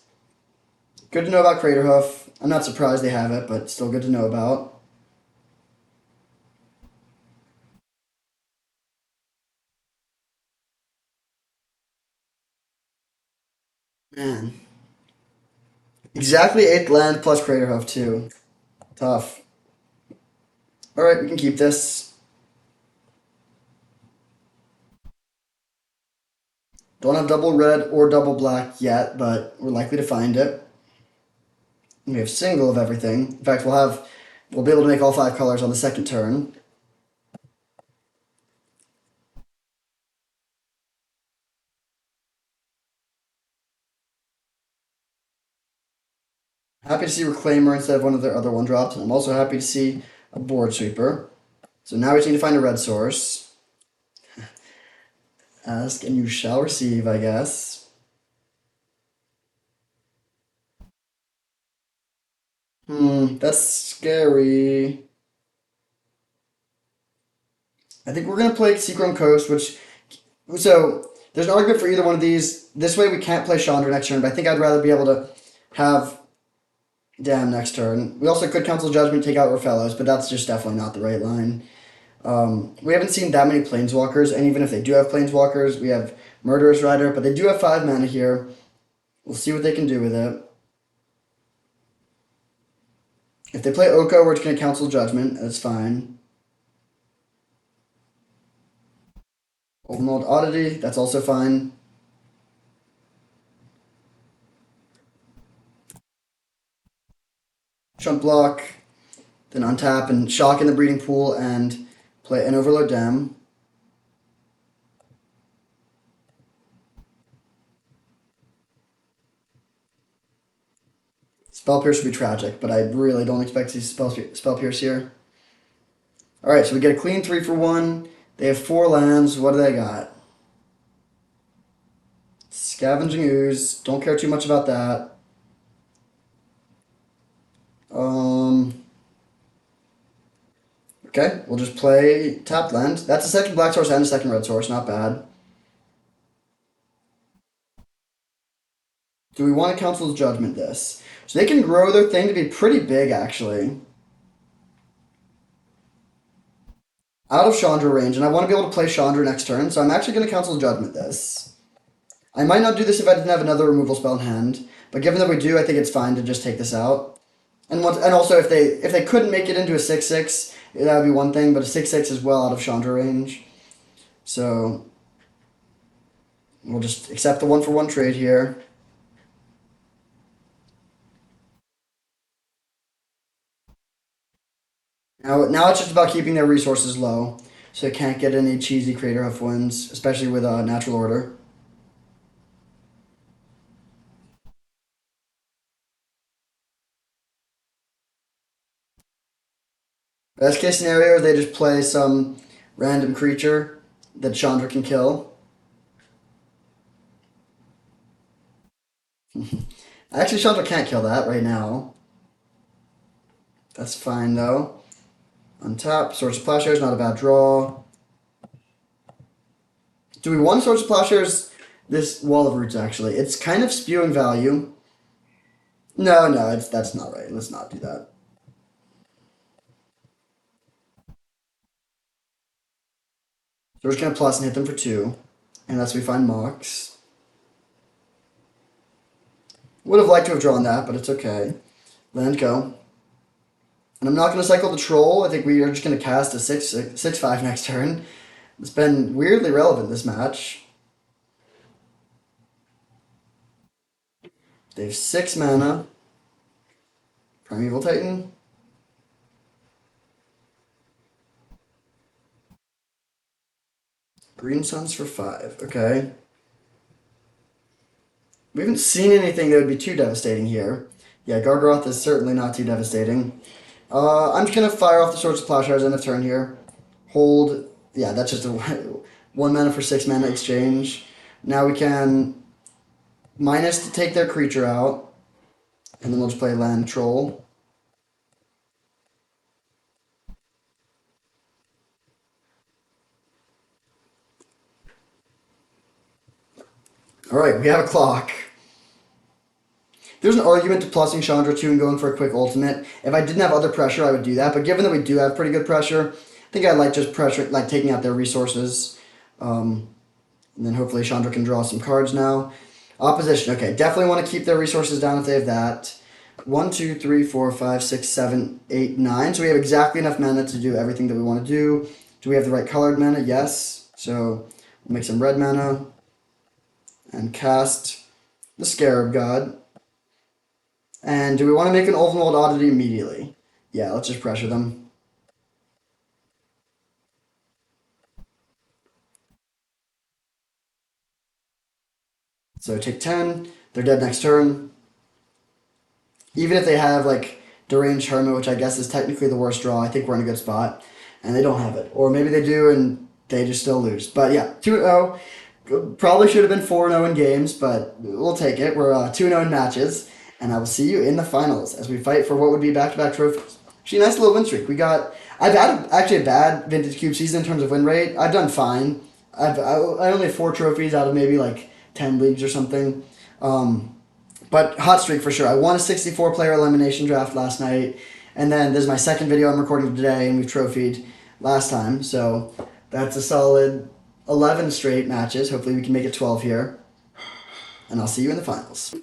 Good to know about Craterhoof. I'm not surprised they have it, but still good to know about. Man. Exactly 8th land plus Craterhoof, too. Tough. Alright, we can keep this. Don't have double red or double black yet, but we're likely to find it. We have single of everything. In fact, we'll be able to make all 5 colors on the second turn. Happy to see Reclaimer instead of one of their other one drops, and I'm also happy to see a board sweeper. So now we just need to find a red source. Ask and you shall receive, I guess. That's scary. I think we're gonna play Seachrome Coast, which so there's an argument for either one of these. This way we can't play Chandra next turn, but I think I'd rather be able to have Dam next turn. We also could Council Judgment, take out Orphelos, but that's just definitely not the right line. We haven't seen that many Planeswalkers, and even if they do have Planeswalkers, we have Murderous Rider, but they do have 5 mana here. We'll see what they can do with it. If they play Oko, we're just going to Council Judgment. That's fine. Overmold Oddity, that's also fine. Trump block, then untap and shock in the breeding pool and play an Overload Dam. Spell Pierce would be tragic, but I really don't expect to see Spell Pierce here. Alright, so we get a clean 3 for 1. They have 4 lands. What do they got? Scavenging Ooze. Don't care too much about that. Okay, we'll just play tapped land. That's a second black source and a second red source. Not bad. Do we want to Council's Judgment this? So they can grow their thing to be pretty big, actually. Out of Chandra range, and I want to be able to play Chandra next turn, so I'm actually going to Council Judgment this. I might not do this if I didn't have another removal spell in hand, but given that we do, I think it's fine to just take this out. And also, if they couldn't make it into a 6/6, that would be one thing, but a 6/6 is well out of Chandra range. So we'll just accept the 1-for-1 trade here. Now it's just about keeping their resources low, so they can't get any cheesy Crater Hoof wins, especially with Natural Order. Best case scenario, they just play some random creature that Chandra can kill. Actually, Chandra can't kill that right now. That's fine, though. Untap, Swords of Plowshares, not a bad draw. Do we want Swords of Plowshares? This Wall of Roots, actually. It's kind of spewing value. No, that's not right. Let's not do that. So we're just going to plus and hit them for 2. Unless we find Mox. Would have liked to have drawn that, but it's okay. Land go. And I'm not going to cycle the Troll. I think we are just going to cast a 6/5 next turn. It's been weirdly relevant this match. They have 6 mana. Primeval Titan. Green Suns for 5. Okay. We haven't seen anything that would be too devastating here. Yeah, Gargaroth is certainly not too devastating. I'm just going to fire off the Swords of Plowshares end of turn here. Hold. Yeah, that's just a 1 mana for 6 mana exchange. Now we can minus to take their creature out. And then we'll just play Land Troll. Alright, we have a clock. There's an argument to plussing Chandra 2 and going for a quick ultimate. If I didn't have other pressure, I would do that. But given that we do have pretty good pressure, I think I like just pressure, like taking out their resources. And then hopefully Chandra can draw some cards now. Opposition, okay. Definitely want to keep their resources down if they have that. 1, 2, 3, 4, 5, 6, 7, 8, 9. So we have exactly enough mana to do everything that we want to do. Do we have the right colored mana? Yes. So we'll make some red mana and cast the Scarab God. And do we want to make an Ulvenwald Oddity immediately? Yeah, let's just pressure them. So take 10. They're dead next turn. Even if they have like Deranged Hermit, which I guess is technically the worst draw, I think we're in a good spot. And they don't have it. Or maybe they do and they just still lose. But yeah, 2-0. Probably should have been 4-0 in games, but we'll take it. We're 2-0 in matches. And I will see you in the finals as we fight for what would be back-to-back trophies. Actually, nice little win streak. I've had actually a bad Vintage Cube season in terms of win rate. I've done fine. I only have 4 trophies out of maybe like 10 leagues or something. But hot streak for sure. I won a 64 player elimination draft last night. And then this is my second video I'm recording today, and we've trophied last time. So that's a solid 11 straight matches. Hopefully we can make it 12 here. And I'll see you in the finals.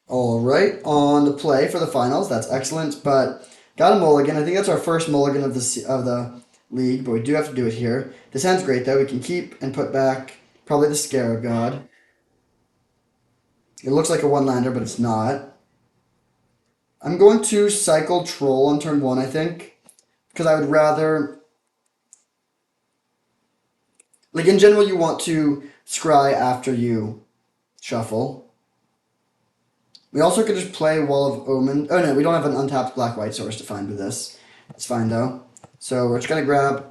All right, on the play for the finals. That's excellent, but got a mulligan. I think that's our first mulligan of the league, but we do have to do it here. This hand's great, though. We can keep and put back probably the Scarab God. It looks like a one-lander, but it's not. I'm going to cycle Troll on turn 1, I think, because I would rather... Like, in general, you want to scry after you shuffle. We also could just play Wall of Omen. Oh, no, we don't have an untapped black-white source to find with this. It's fine, though. So we're just going to grab,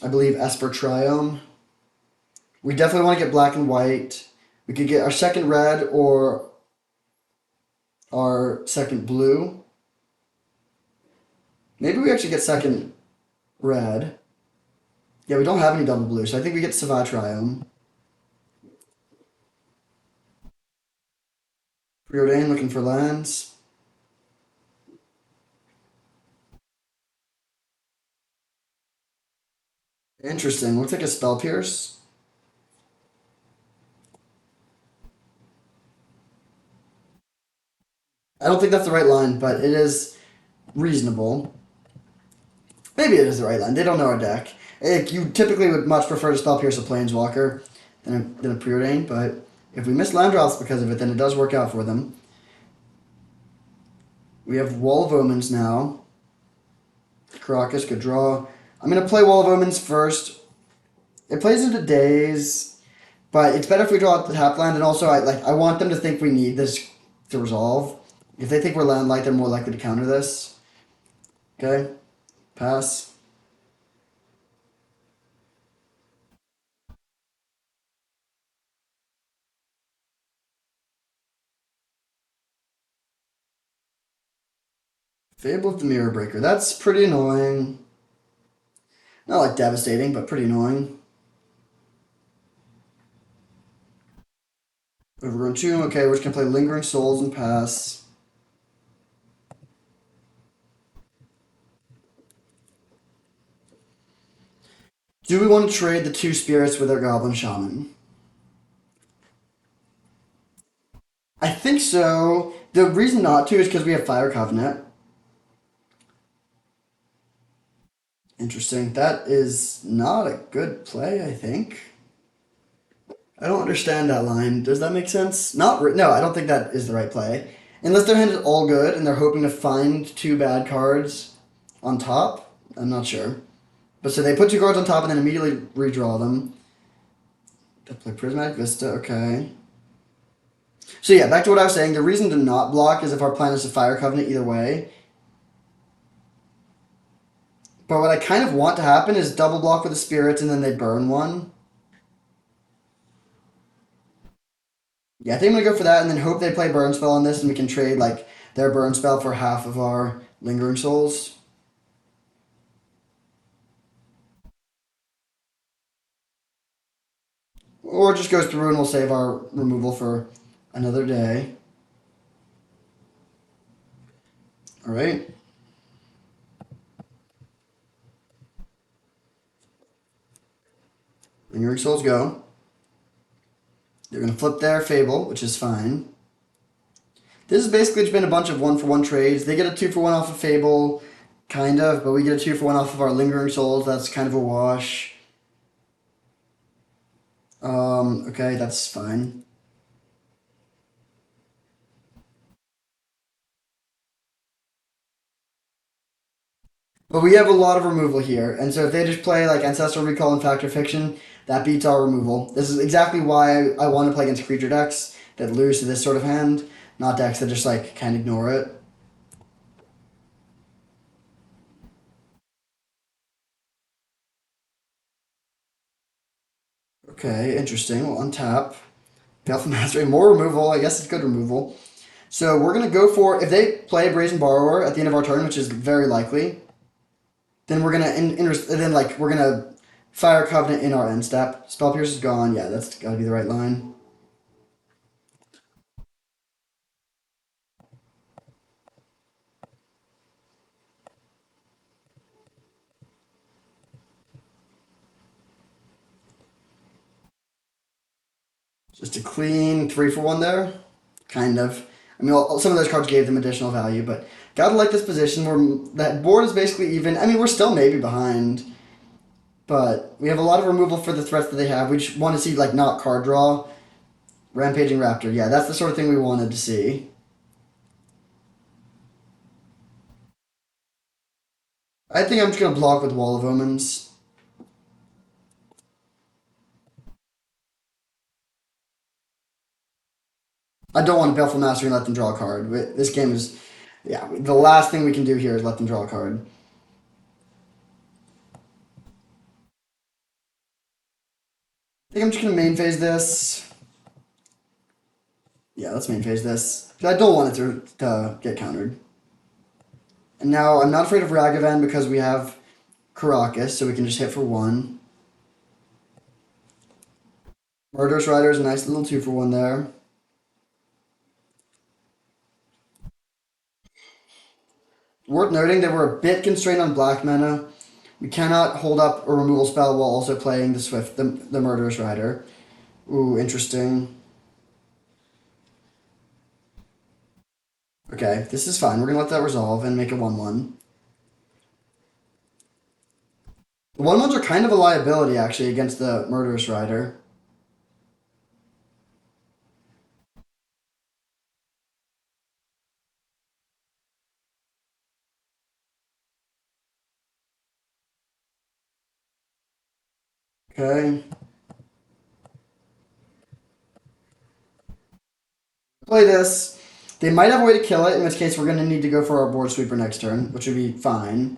I believe, Esper Triome. We definitely want to get black and white. We could get our second red or our second blue. Maybe we actually get second red. Yeah, we don't have any double blue, so I think we get Savage Triome. Preordain looking for lands. Interesting. Looks like a Spell Pierce. I don't think that's the right line, but it is reasonable. Maybe it is the right line. They don't know our deck. You typically would much prefer to Spell Pierce a Planeswalker than a Preordain, but if we miss land drops because of it, then it does work out for them. We have Wall of Omens now. Caracas could draw. I'm going to play Wall of Omens first. It plays into Daze, but it's better if we draw out the tap land, and also I want them to think we need this to resolve. If they think we're land light, they're more likely to counter this. Okay, pass. Fable of the Mirror Breaker. That's pretty annoying. Not like devastating, but pretty annoying. Overgrown Tomb. Okay, we're just going to play Lingering Souls and pass. Do we want to trade the 2 spirits with our Goblin Shaman? I think so. The reason not to is because we have Fire Covenant. Interesting. That is not a good play, I think. I don't understand that line. Does that make sense? No, I don't think that is the right play. Unless their hand is all good and they're hoping to find 2 bad cards on top. I'm not sure. But so they put 2 cards on top and then immediately redraw them. They play Prismatic Vista, okay. So yeah, back to what I was saying. The reason to not block is if our plan is to Fire Covenant either way. But what I kind of want to happen is double block with the spirits and then they burn one. Yeah, I think I'm going to go for that and then hope they play burn spell on this and we can trade like their burn spell for half of our Lingering Souls. Or it just goes through and we'll save our removal for another day. Alright. Lingering Souls go. They're going to flip their Fable, which is fine. This has basically just been a bunch of 1-for-1 trades. They get a 2-for-1 off of Fable, kind of, but we get a 2-for-1 off of our Lingering Souls. That's kind of a wash. Okay, that's fine. But we have a lot of removal here, and so if they just play like Ancestral Recall and Factor Fiction, that beats our removal. This is exactly why I want to play against creature decks that lose to this sort of hand. not decks that just like can't ignore it. Okay, interesting. We'll untap. Baleful Mastery, more removal. I guess it's good removal. So we're gonna go for if they play Brazen Borrower at the end of our turn, which is very likely. Then we're gonna then like we're gonna Fire Covenant in our end step. Spell Pierce is gone. Yeah, that's gotta be the right line. Just a clean 3 for 1 there, kind of. I mean, some of those cards gave them additional value, but gotta like this position where that board is basically even. I mean, we're still maybe behind, but we have a lot of removal for the threats that they have. We just want to see like not card draw, Rampaging Raptor. Yeah, that's the sort of thing we wanted to see. I think I'm just gonna block with Wall of Omens. I don't want to Baleful Mastery and let them draw a card. This game is, yeah, the last thing we can do here is let them draw a card. I think I'm just gonna main phase this. Yeah, let's main phase this. I don't want it to get countered. And now I'm not afraid of Ragavan because we have Caracas, so we can just hit for 1. Murderous Rider is a nice little 2 for 1 there. Worth noting that we're a bit constrained on black mana. We cannot hold up a removal spell while also playing the Murderous Rider. Ooh, interesting. Okay, this is fine. We're gonna let that resolve and make a 1/1. The 1/1s are kind of a liability actually against the Murderous Rider. Okay. Play this. They might have a way to kill it, in which case we're gonna need to go for our board sweeper next turn, which would be fine.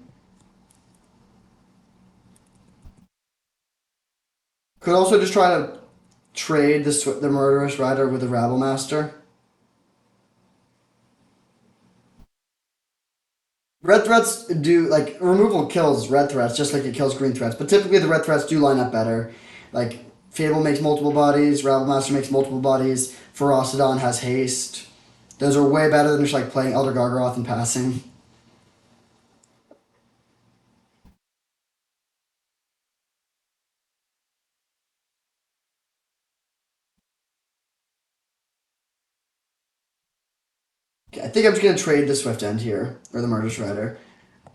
Could also just try to trade the Murderous Rider with the Rabble Master. Red threats do like removal kills red threats just like it kills green threats, but typically the red threats do line up better. Like Fable makes multiple bodies, Rabble Master makes multiple bodies, Ferocidon has haste. Those are way better than just like playing Elder Gargaroth and passing. Okay, I think I'm just gonna trade the Swift End here, or the Murderous Rider.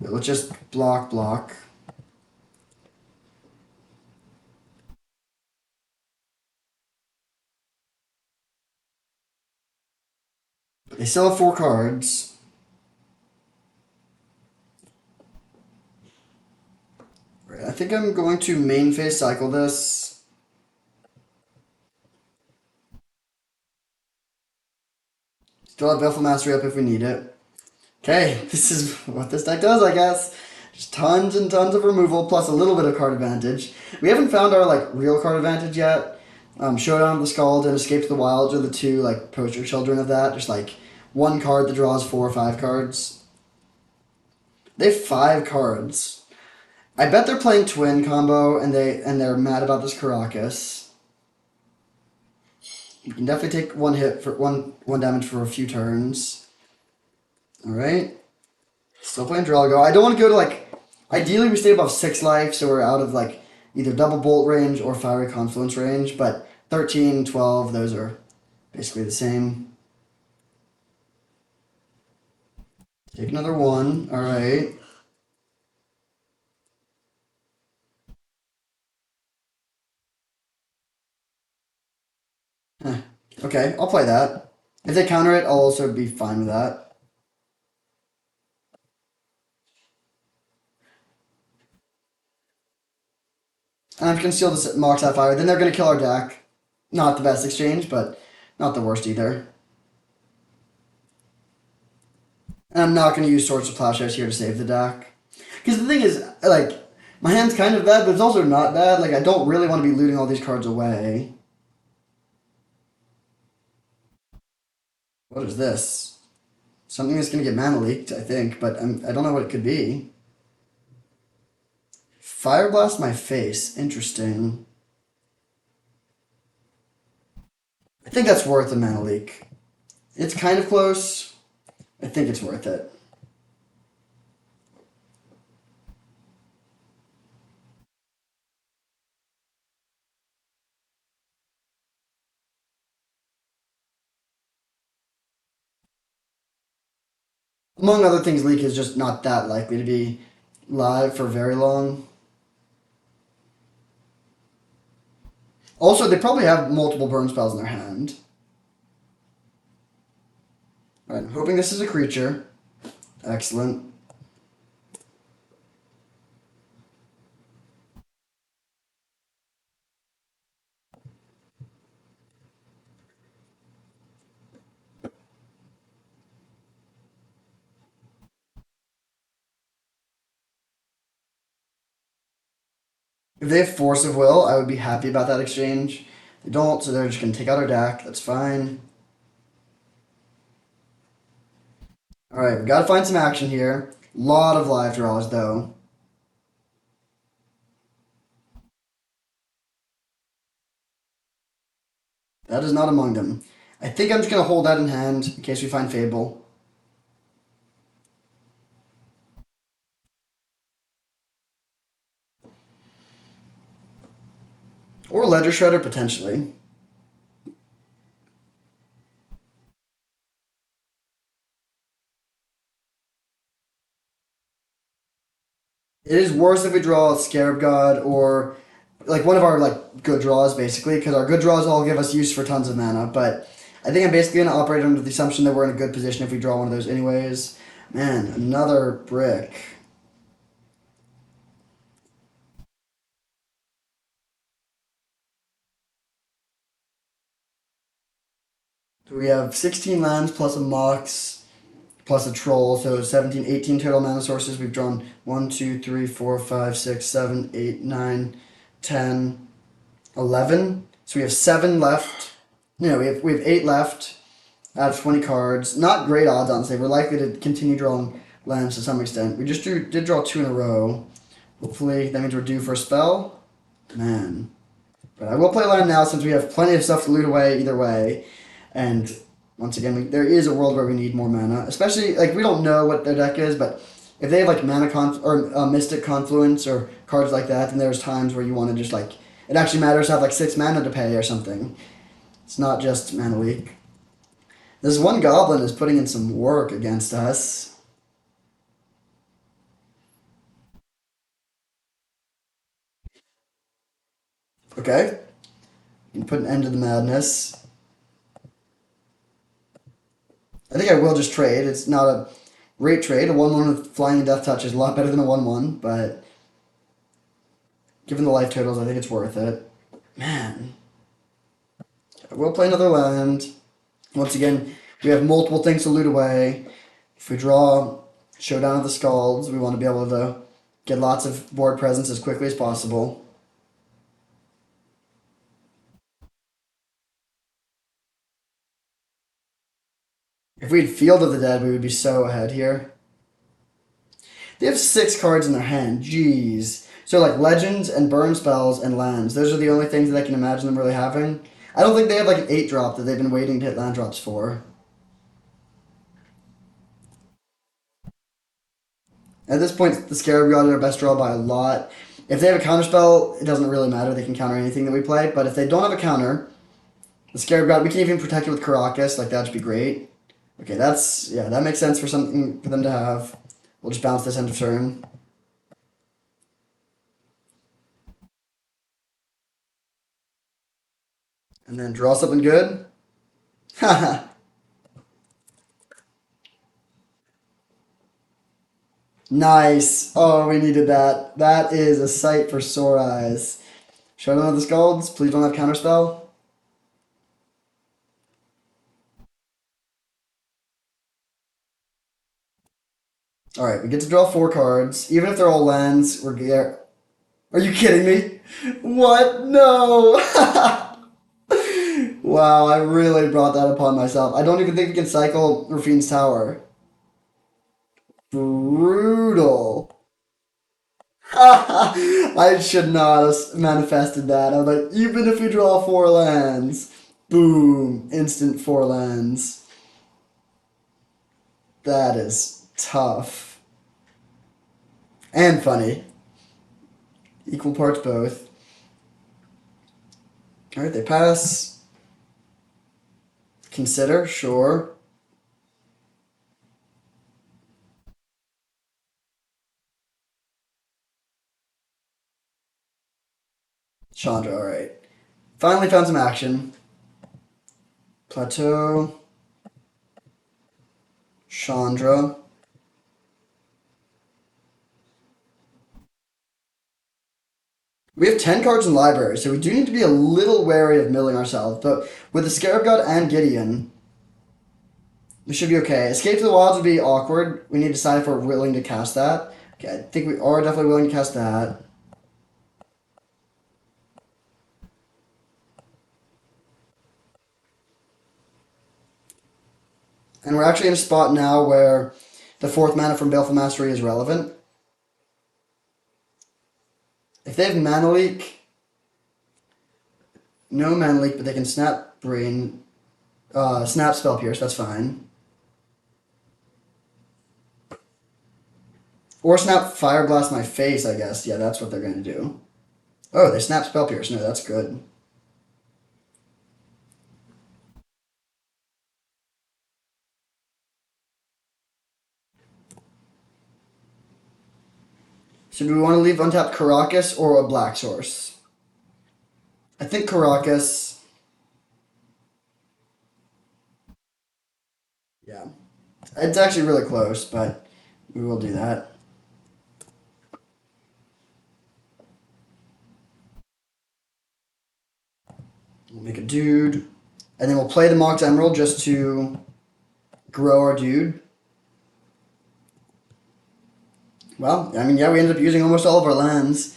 Let's just block. They still have 4 cards. Right, I think I'm going to main phase cycle this. Still have Baleful Mastery up if we need it. Okay, this is what this deck does, I guess. Just tons and tons of removal plus a little bit of card advantage. We haven't found our like real card advantage yet. Showdown of the Scald and Escape to the Wilds are the two like poster children of that. Just like one card that draws 4 or 5 cards. They have 5 cards. I bet they're playing twin combo and they're mad about this Caracas. You can definitely take one hit for one damage for a few turns. All right. Still playing Drelgo. I don't want to go to like. Ideally, we stay above 6 life, so we're out of like either double bolt range or fiery confluence range. But 13, 12, those are basically the same. Take another one. All right. Huh. Okay, I'll play that. If they counter it, I'll also be fine with that. And I'm gonna steal this Mox Sapphire. Then they're gonna kill our deck. Not the best exchange, but not the worst either. And I'm not going to use Swords to Plowshares here to save the deck. Because the thing is, like, my hand's kind of bad, but it's also not bad. Like, I don't really want to be looting all these cards away. What is this? Something that's going to get mana leaked, I think, but I don't know what it could be. Fire Blast my face. Interesting. I think that's worth a mana leak. It's kind of close. I think it's worth it. Among other things, Leak is just not that likely to be live for very long. Also, they probably have multiple burn spells in their hand. Alright, I'm hoping this is a creature. Excellent. If they have Force of Will, I would be happy about that exchange. They don't, so they're just going to take out our deck. That's fine. Alright, we've got to find some action here. Lot of live draws, though. That is not among them. I think I'm just going to hold that in hand in case we find Fable. Or Ledger Shredder, potentially. It is worse if we draw Scarab God or like one of our like good draws basically, because our good draws all give us use for tons of mana. But I think I'm basically gonna operate under the assumption that we're in a good position if we draw one of those anyways. Man, another brick. So we have 16 lands plus a Mox plus a Troll, so 17, 18 total mana sources. We've drawn 1, 2, 3, 4, 5, 6, 7, 8, 9, 10, 11. So we have 7 left. No, we have 8 left out of 20 cards. Not great odds, honestly. We're likely to continue drawing lands to some extent. We just did draw 2 in a row. Hopefully that means we're due for a spell. Man. But I will play land now since we have plenty of stuff to loot away either way. And once again, there is a world where we need more mana. Especially, like, we don't know what their deck is, but if they have, like, or Mystic Confluence or cards like that, then there's times where you want to just, like, it actually matters to have, like, 6 mana to pay or something. It's not just mana leak. This one goblin is putting in some work against us. Okay. You can put an end to the madness. I think I will just trade. It's not a great trade. A 1-1 with Flying and Death Touch is a lot better than a 1-1, but given the life totals, I think it's worth it. Man. I will play another land. Once again, we have multiple things to loot away. If we draw Showdown of the Skalds, we want to be able to get lots of board presence as quickly as possible. If we had Field of the Dead, we would be so ahead here. They have 6 cards in their hand. Jeez. So like legends and burn spells and lands. Those are the only things that I can imagine them really having. I don't think they have like an 8 drop that they've been waiting to hit land drops for. At this point, the Scarab God are our best draw by a lot. If they have a counter spell, it doesn't really matter. They can counter anything that we play. But if they don't have a counter, the Scarab God, we can even protect it with Caracas. Like, that'd be great. Okay, that makes sense for something for them to have. We'll just bounce this end of turn. And then draw something good. Haha. Nice. Oh, we needed that. That is a sight for sore eyes. Showdown of the Skalds. Please don't have counterspell. All right, we get to draw 4 cards. Even if they're all lands, we're there. Are you kidding me? What? No! Wow, I really brought that upon myself. I don't even think we can cycle Rafine's Tower. Brutal. I should not have manifested that. I'm like, even if we draw 4 lands, boom, instant 4 lands. That is tough. And funny. Equal parts both. Alright, they pass. Consider, sure. Chandra, alright. Finally found some action. Plateau. Chandra. We have 10 cards in library, so we do need to be a little wary of milling ourselves. But with the Scarab God and Gideon, we should be okay. Escape to the Wilds would be awkward. We need to decide if we're willing to cast that. Okay, I think we are definitely willing to cast that. And we're actually in a spot now where the 4th mana from Baleful Mastery is relevant. If they have Mana Leak, no Mana Leak, but they can Snap Brain, Snap Spell Pierce, that's fine. Or Snap Fire Blast my face, I guess. Yeah, that's what they're going to do. Oh, they Snap Spell Pierce. No, that's good. So do we want to leave untapped Caracas or a Black Source? I think Caracas. Yeah. It's actually really close, but we will do that. We'll make a dude. And then we'll play the Mox Emerald just to grow our dude. Well, I mean, yeah, we ended up using almost all of our lands.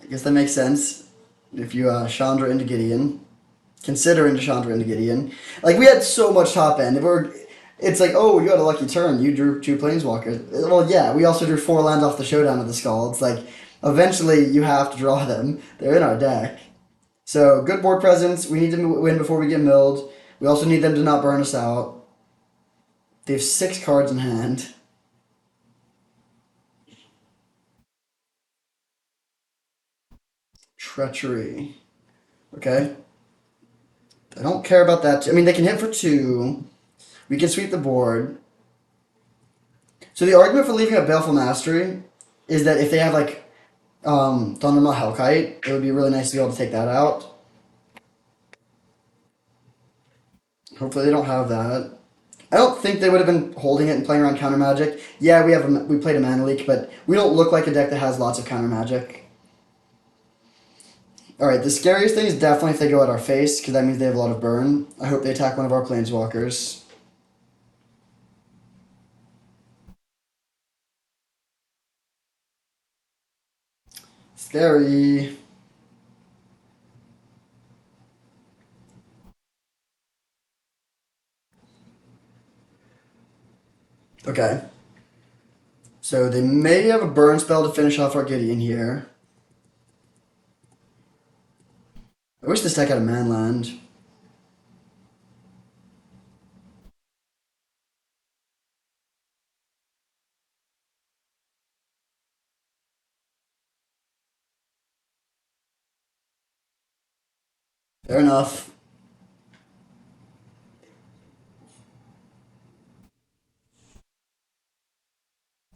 I guess that makes sense. If you Chandra into Gideon. Consider into Chandra into Gideon. Like, we had so much top end. It's like, oh, you had a lucky turn. You drew 2 Planeswalkers. Well, yeah, we also drew 4 lands off the Showdown of the Skull. It's like, eventually you have to draw them. They're in our deck. So, good board presence. We need to win before we get milled. We also need them to not burn us out. They have 6 cards in hand. Treachery. Okay. I don't care about that. I mean, they can hit for 2. We can sweep the board. So the argument for leaving a Baleful Mastery is that if they have, like, Thundermaw Hellkite, it would be really nice to be able to take that out. Hopefully they don't have that. I don't think they would have been holding it and playing around counter magic. Yeah, we played a Mana Leak, but we don't look like a deck that has lots of counter magic. Alright, the scariest thing is definitely if they go at our face, because that means they have a lot of burn. I hope they attack one of our Planeswalkers. Scary. Okay. So they may have a burn spell to finish off our Gideon here. I wish this deck had a manland. Fair enough.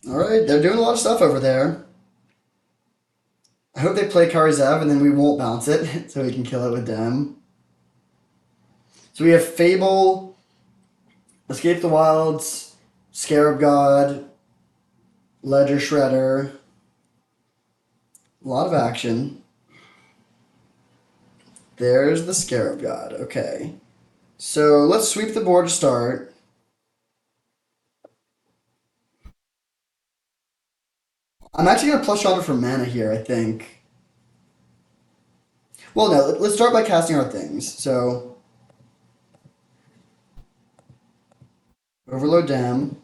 Alright, they're doing a lot of stuff over there. I hope they play Karizev and then we won't bounce it, so we can kill it with them. So we have Fable, Escape the Wilds, Scarab God, Ledger Shredder. A lot of action. There's the Scarab God. Okay. So let's sweep the board to start. I'm actually gonna plus Chandra for mana here, I think. Well, no, let's start by casting our things. So, Overload Dam.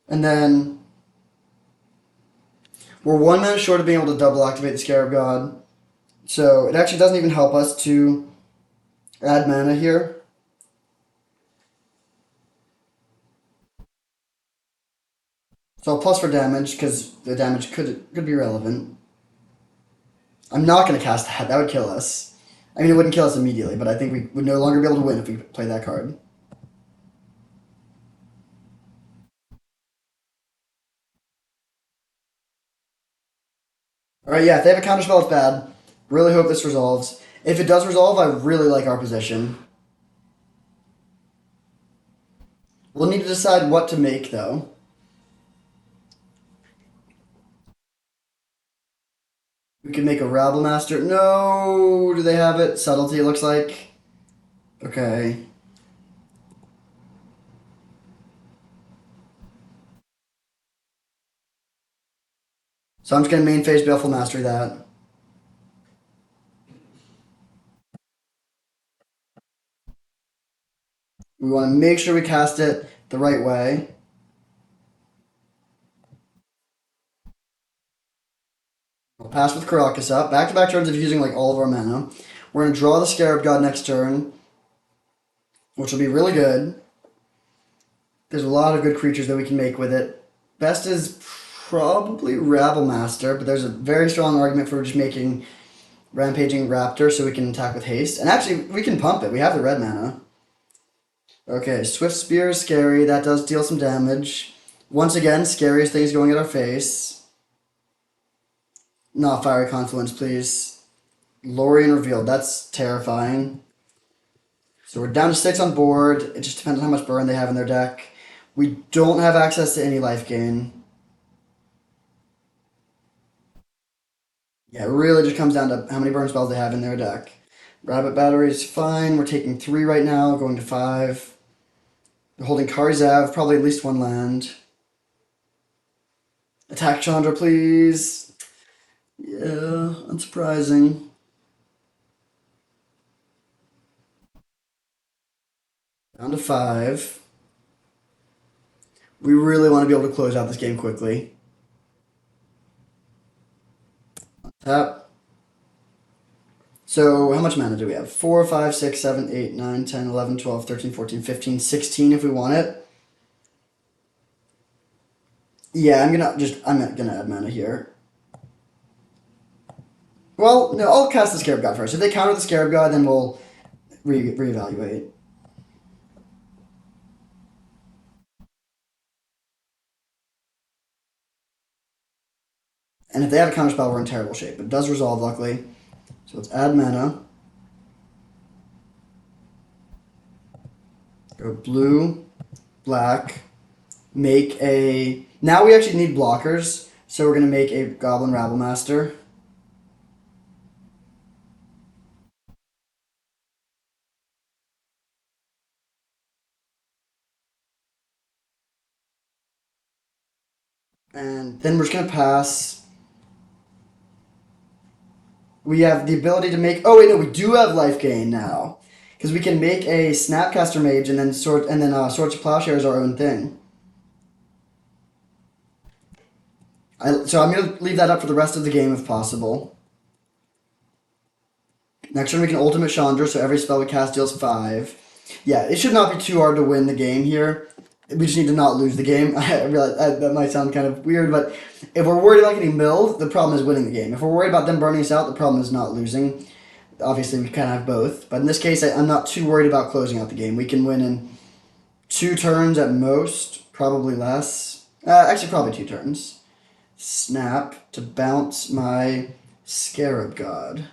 And then we're 1 minute short of being able to double activate the Scarab God. So it actually doesn't even help us to add mana here. So I'll plus for damage because the damage could be relevant. I'm not going to cast that. That would kill us. I mean, it wouldn't kill us immediately, but I think we would no longer be able to win if we play that card. All right, yeah, if they have a counterspell, it's bad. Really hope this resolves. If it does resolve, I really like our position. We'll need to decide what to make, though. We could make a Rabble Master. No, do they have it? Subtlety, it looks like. Okay. So I'm just gonna main phase Baleful Mastery that. We want to make sure we cast it the right way. We'll pass with Karakas up. Back-to-back turns of using like all of our mana. We're gonna draw the Scarab God next turn, which will be really good. There's a lot of good creatures that we can make with it. Best is probably Rabble Master, but there's a very strong argument for just making Rampaging Raptor so we can attack with haste. And actually, we can pump it. We have the red mana. Okay, Swift Spear is scary. That does deal some damage. Once again, scariest things going at our face. Not Fiery Confluence, please. Lorien Revealed. That's terrifying. So we're down to 6 on board. It just depends on how much burn they have in their deck. We don't have access to any life gain. Yeah, it really just comes down to how many burn spells they have in their deck. Rabbit Battery is fine. We're taking 3 right now, going to 5. We're holding Karzav, probably at least 1 land. Attack Chandra, please. Yeah, unsurprising. Down to 5. We really want to be able to close out this game quickly. Tap. So, how much mana do we have? 4, 5, 6, 7, 8, 9, 10, 11, 12, 13, 14, 15, 16 if we want it. Yeah, I'm gonna add mana here. Well, no, I'll cast the Scarab God first. If they counter the Scarab God, then we'll reevaluate. And if they have a counterspell, we're in terrible shape. But it does resolve, luckily. So let's add mana. Go blue, black. Make a... Now we actually need blockers. So we're going to make a Goblin Rabble Master. And then we're just going to pass. We have the ability to make... Oh, wait, no, we do have life gain now. Because we can make a Snapcaster Mage and then Swords of Plowshare is our own thing. So I'm going to leave that up for the rest of the game if possible. Next turn we can Ultimate Chandra, so every spell we cast deals 5. Yeah, it should not be too hard to win the game here. We just need to not lose the game. I realize that might sound kind of weird, but if we're worried about getting milled, the problem is winning the game. If we're worried about them burning us out, the problem is not losing. Obviously, we kind of have both. But in this case, I'm not too worried about closing out the game. We can win in 2 turns at most, probably less. Actually, probably 2 turns. Snap to bounce my Scarab God.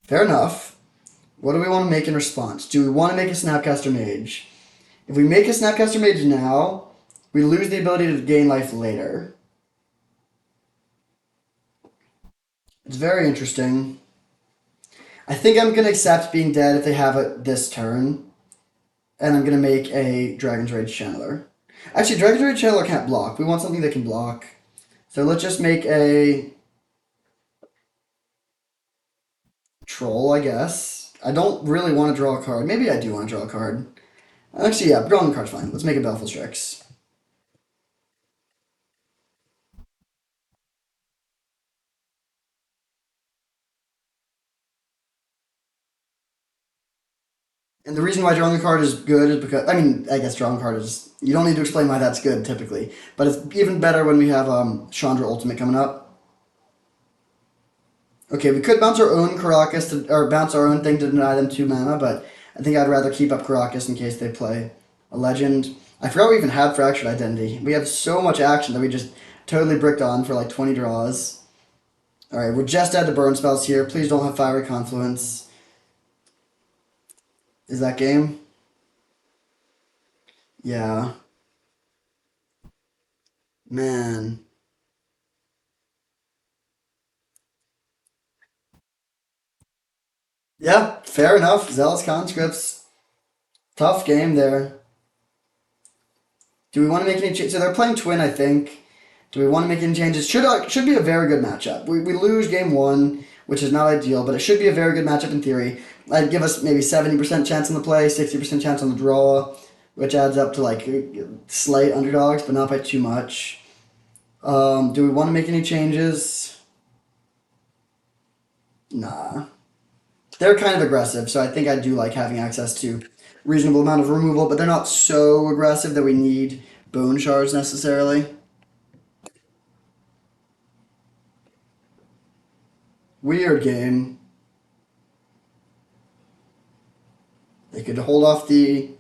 Fair enough. What do we want to make in response? Do we want to make a Snapcaster Mage? If we make a Snapcaster Mage now, we lose the ability to gain life later. It's very interesting. I think I'm going to accept being dead if they have it this turn. And I'm gonna make a Dragon's Rage Channeler. Actually, Dragon's Rage Channeler can't block. We want something that can block. So let's just make a Troll, I guess. I don't really want to draw a card. Maybe I do want to draw a card. Actually, yeah, drawing the card's fine. Let's make a Baleful Strix. And the reason why drawing a card is good is because, I mean, I guess drawing a card is, you don't need to explain why that's good typically. But it's even better when we have Chandra Ultimate coming up. Okay, we could bounce our own Karakas to, or bounce our own thing to deny them 2 mana, but I think I'd rather keep up Karakas in case they play a legend. I forgot we even had Fractured Identity. We have so much action that we just totally bricked on for like 20 draws. Alright, we're just at the burn spells here. Please don't have Fiery Confluence. Is that game? Yeah. Man. Yeah, fair enough. Zealous Conscripts. Tough game there. Do we want to make any changes? So they're playing Twin, I think. Do we want to make any changes? Should be a very good matchup. We lose game one, which is not ideal, but it should be a very good matchup in theory. I'd give us maybe 70% chance on the play, 60% chance on the draw, which adds up to like slight underdogs, but not by too much. Do we want to make any changes? Nah. They're kind of aggressive, so I think I do like having access to reasonable amount of removal, but they're not so aggressive that we need bone shards necessarily. Weird game. They could hold off the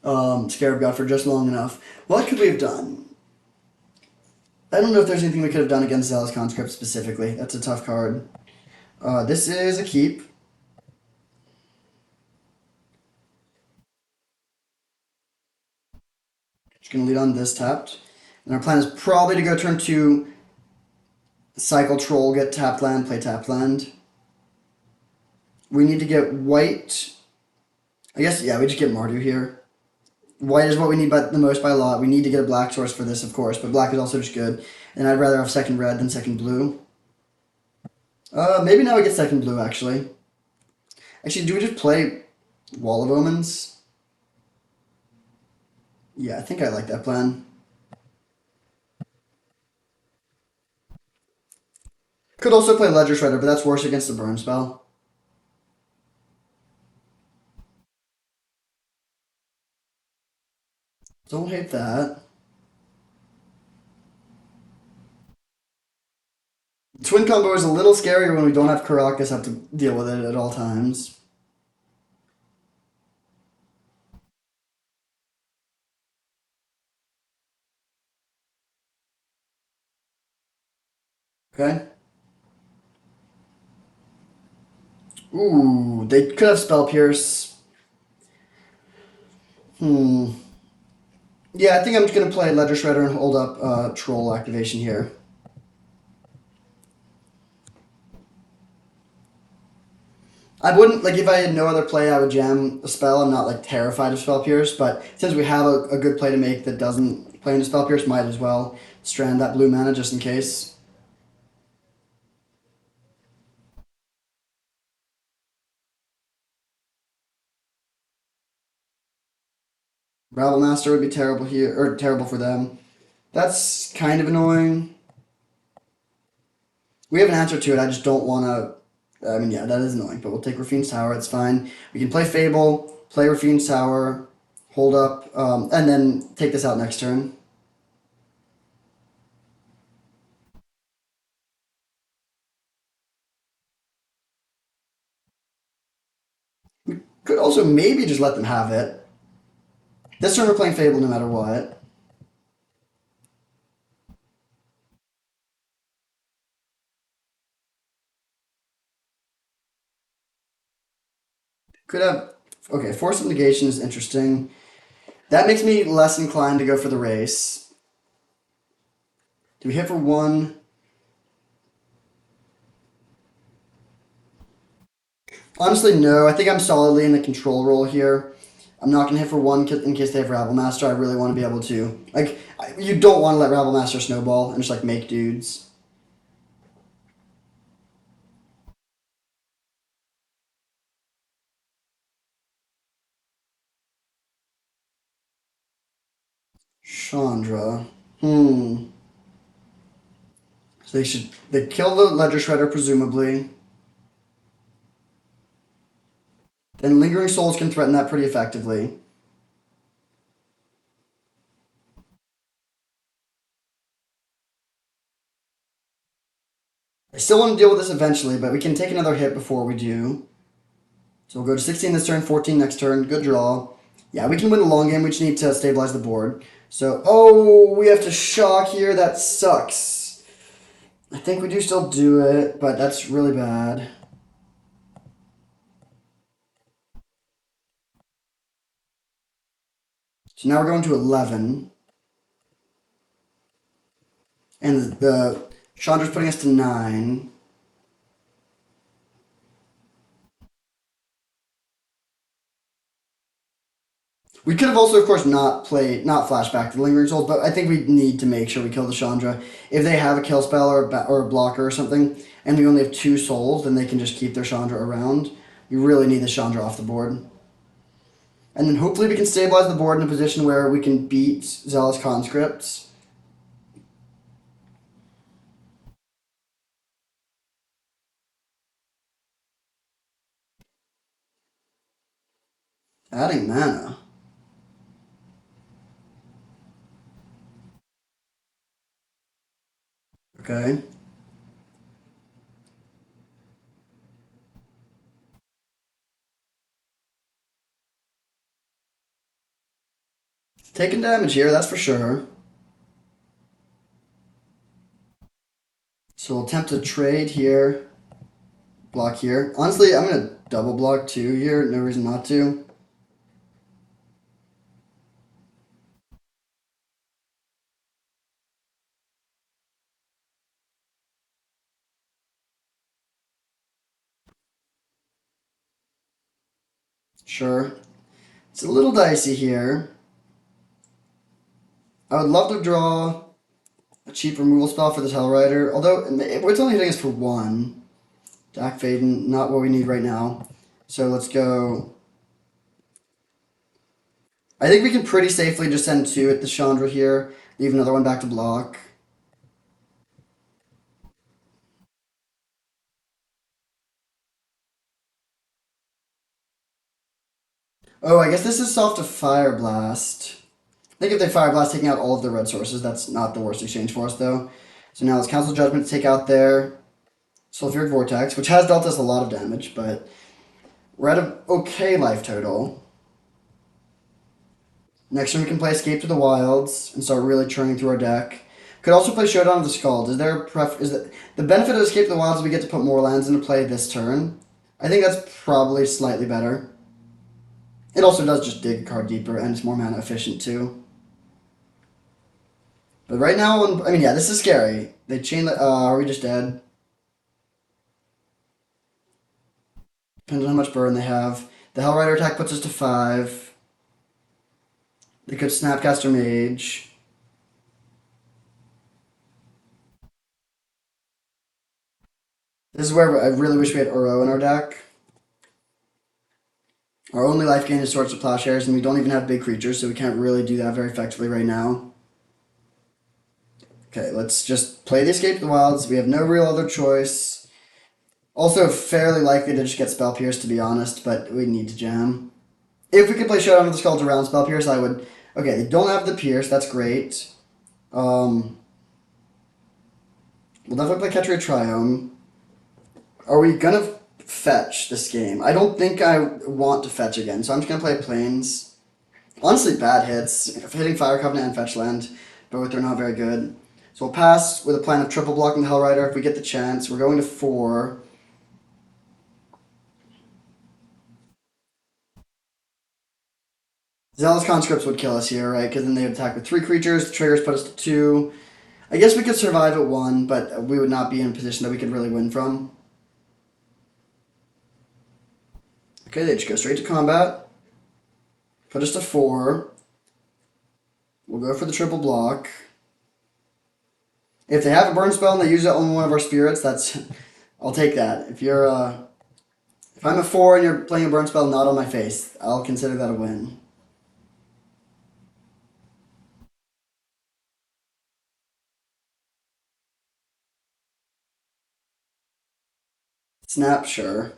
Scarab God for just long enough. What could we have done? I don't know if there's anything we could have done against Zealous Conscript specifically. That's a tough card. This is a keep. Just going to lead on this tapped. And our plan is probably to go turn 2, cycle Troll, get tapped land, play tapped land. We need to get white. I guess, yeah, we just get Mardu here. White is what we need by, the most by a lot. We need to get a black source for this, of course, but black is also just good. And I'd rather have second red than second blue. Maybe now we get second blue, actually. Actually, do we just play Wall of Omens? Yeah, I think I like that plan. Could also play Ledger Shredder, but that's worse against the burn spell. Don't hate that. Twin combo is a little scarier when we don't have Karakas have to deal with it at all times. Okay. Ooh, they could have Spell Pierce. Hmm. Yeah, I think I'm just gonna play Ledger Shredder and hold up Troll activation here. I wouldn't like if I had no other play, I would jam a spell. I'm not like terrified of Spell Pierce, but since we have a good play to make that doesn't play into Spell Pierce, might as well strand that blue mana just in case. Rabble Master would be terrible here, or terrible for them. That's kind of annoying. We have an answer to it. I just don't want to. I mean, yeah, that is annoying, but we'll take Rafine's Tower. It's fine. We can play Fable, play Rafine's Tower, hold up, and then take this out next turn. Could also maybe just let them have it. This turn we're playing Fable no matter what. Could have. Okay, Force of Negation is interesting. That makes me less inclined to go for the race. Do we hit for one? Honestly, no. I think I'm solidly in the control role here. I'm not going to hit for one in case they have Rabble Master. I really want to be able to... Like, you don't want to let Rabble Master snowball and just, like, make dudes. Chandra. So they kill the Ledger Shredder, presumably. Then Lingering Souls can threaten that pretty effectively. I still want to deal with this eventually, but we can take another hit before we do. So we'll go to 16 this turn, 14 next turn. Good draw. Yeah, we can win the long game. We just need to stabilize the board. So, oh, we have to shock here. That sucks. I think we do still do it, but that's really bad. So now we're going to 11. And the Chandra's putting us to 9. We could have also, of course, not flashback to the Lingering Souls, but I think we need to make sure we kill the Chandra. If they have a kill spell or a blocker or something, and we only have 2 souls, then they can just keep their Chandra around. You really need the Chandra off the board. And then hopefully we can stabilize the board in a position where we can beat Zealous Conscripts. Adding mana. Okay. Taking damage here, that's for sure. So we'll attempt to trade here. Block here. Honestly, I'm going to double block 2 here. No reason not to. Sure. It's a little dicey here. I would love to draw a cheap removal spell for this Hellrider, although it's only hitting us for 1. Dak Faden, not what we need right now. So let's go. I think we can pretty safely just send 2 at the Chandra here. Leave another one back to block. Oh, I guess this is soft to Fire Blast. I think if they Fire Blast, taking out all of the red sources, that's not the worst exchange for us, though. So now let's Council Judgment to take out their Sulfuric Vortex, which has dealt us a lot of damage, but we're at an okay life total. Next turn we can play Escape to the Wilds and start really churning through our deck. Could also play Showdown of the Scald. Is there the benefit of Escape to the Wilds is we get to put more lands into play this turn? I think that's probably slightly better. It also does just dig a card deeper, and it's more mana efficient too. But right now, I mean, yeah, this is scary. They chain. Are we just dead? Depends on how much burn they have. The Hellrider attack puts us to 5. They could Snapcaster Mage. This is where I really wish we had Uro in our deck. Our only life gain is Swords to Plowshares, and we don't even have big creatures, so we can't really do that very effectively right now. Okay, let's just play the Escape to the Wilds. We have no real other choice. Also, fairly likely to just get Spell Pierce, to be honest, but we need to jam. If we could play Showdown of the Skulls around Spell Pierce, I would... Okay, they don't have the Pierce, that's great. We'll definitely play Ketria Triome. Are we gonna fetch this game? I don't think I want to fetch again, so I'm just gonna play Plains. Honestly, bad hits. Hitting Fire Covenant and Fetch Land, both are not very good. So we'll pass with a plan of triple blocking the Hellrider if we get the chance. We're going to 4. Zealous Conscripts would kill us here, right? Because then they would attack with 3 creatures. The triggers put us to 2. I guess we could survive at 1, but we would not be in a position that we could really win from. Okay, they just go straight to combat. Put us to 4. We'll go for the triple block. If they have a burn spell and they use it on one of our spirits, that's I'll take that. If I'm a 4 and you're playing a burn spell not on my face, I'll consider that a win. Snap, sure.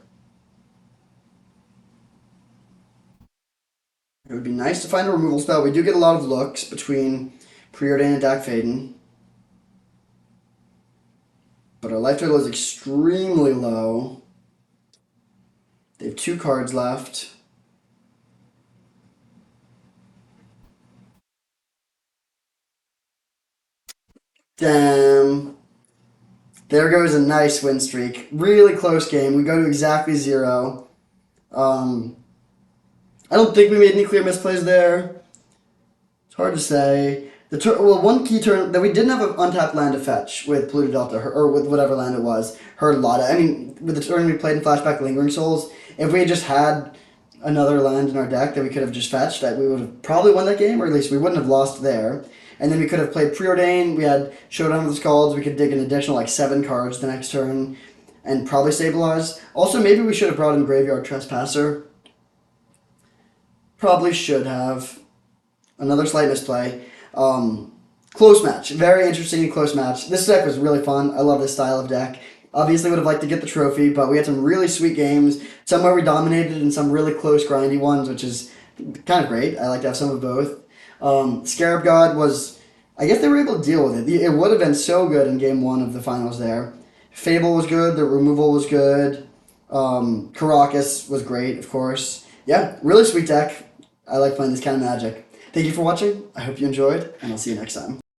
It would be nice to find a removal spell. We do get a lot of looks between Preordain and Dak Faden. But our life total is extremely low. They have 2 cards left. Damn. There goes a nice win streak. Really close game. We go to exactly 0. I don't think we made any clear misplays there. It's hard to say. One key turn that we didn't have an untapped land to fetch with Polluted Delta or with whatever land it was. Hurt a lot. I mean, with the turn we played in Flashback Lingering Souls, if we had just had another land in our deck that we could have just fetched, that we would have probably won that game, or at least we wouldn't have lost there. And then we could have played Preordain. We had Showdown of the Scalds. We could dig an additional 7 cards the next turn, and probably stabilize. Also, maybe we should have brought in Graveyard Trespasser. Probably should have. Another slight misplay. Close match. Very interesting and close match. This deck was really fun. I love this style of deck. Obviously would have liked to get the trophy, but we had some really sweet games. Some where we dominated and some really close, grindy ones, which is kind of great. I like to have some of both. Scarab God was... I guess they were able to deal with it. It would have been so good in Game 1 of the finals there. Fable was good. The removal was good. Caracas was great, of course. Yeah, really sweet deck. I like playing this kind of Magic. Thank you for watching. I hope you enjoyed, and I'll see you next time.